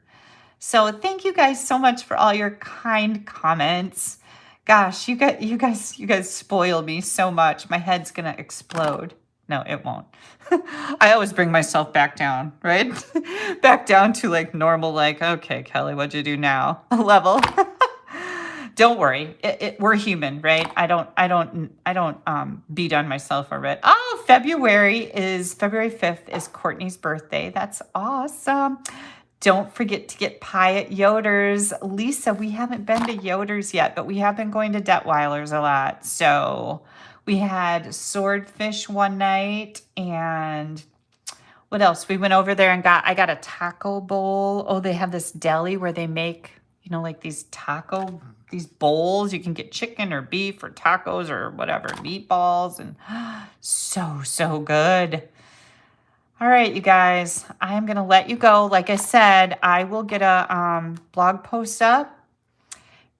So thank you guys so much for all your kind comments. Gosh, you guys spoil me so much. My head's gonna explode. No, it won't. I always bring myself back down, right? Back down to like normal, like, okay, Kelly, what'd you do now? Level. Don't worry. We're human, right? I don't beat on myself already. Oh, February 5th is Courtney's birthday. That's awesome. Don't forget to get pie at Yoder's. Lisa, we haven't been to Yoder's yet, but we have been going to Detweiler's a lot. So we had swordfish one night, and what else? We went over there and I got a taco bowl. Oh, they have this deli where they make, you know, like these bowls. You can get chicken or beef or tacos or whatever, meatballs, and so good. All right, you guys, I am going to let you go. Like I said, I will get a blog post up,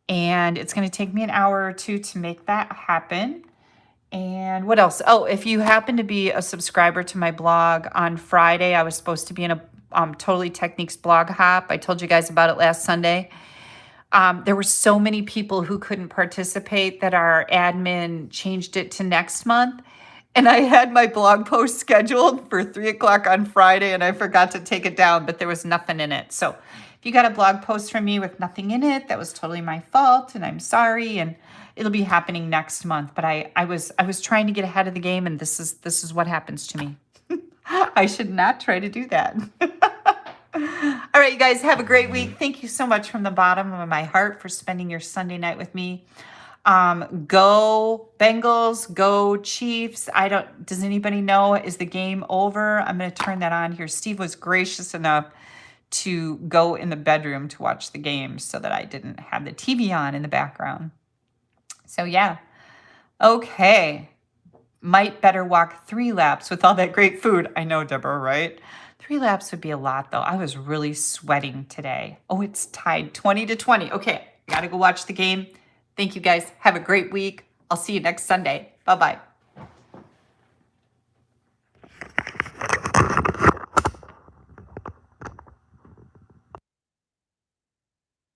and it's going to take me an hour or 2 to make that happen. And what else? Oh, if you happen to be a subscriber to my blog, on Friday, I was supposed to be in a Totally Techniques blog hop. I told you guys about it last Sunday. There were so many people who couldn't participate that our admin changed it to next month. And I had my blog post scheduled for 3 o'clock on Friday, and I forgot to take it down, but there was nothing in it. So If you got a blog post from me with nothing in it, that was totally my fault, and I'm sorry. And it'll be happening next month. But I was trying to get ahead of the game, and this is what happens to me. I should not try to do that. All right, you guys, have a great week. Thank you so much from the bottom of my heart for spending your Sunday night with me. Go Bengals, go Chiefs. Does anybody know, is the game over? I'm going to turn that on here. Steve was gracious enough to go in the bedroom to watch the game so that I didn't have the TV on in the background. So yeah. Okay. Might better walk 3 laps with all that great food. I know, Deborah, right? 3 laps would be a lot, though. I was really sweating today. Oh, it's tied 20-20. Okay, got to go watch the game. Thank you, guys. Have a great week. I'll see you next Sunday. Bye-bye.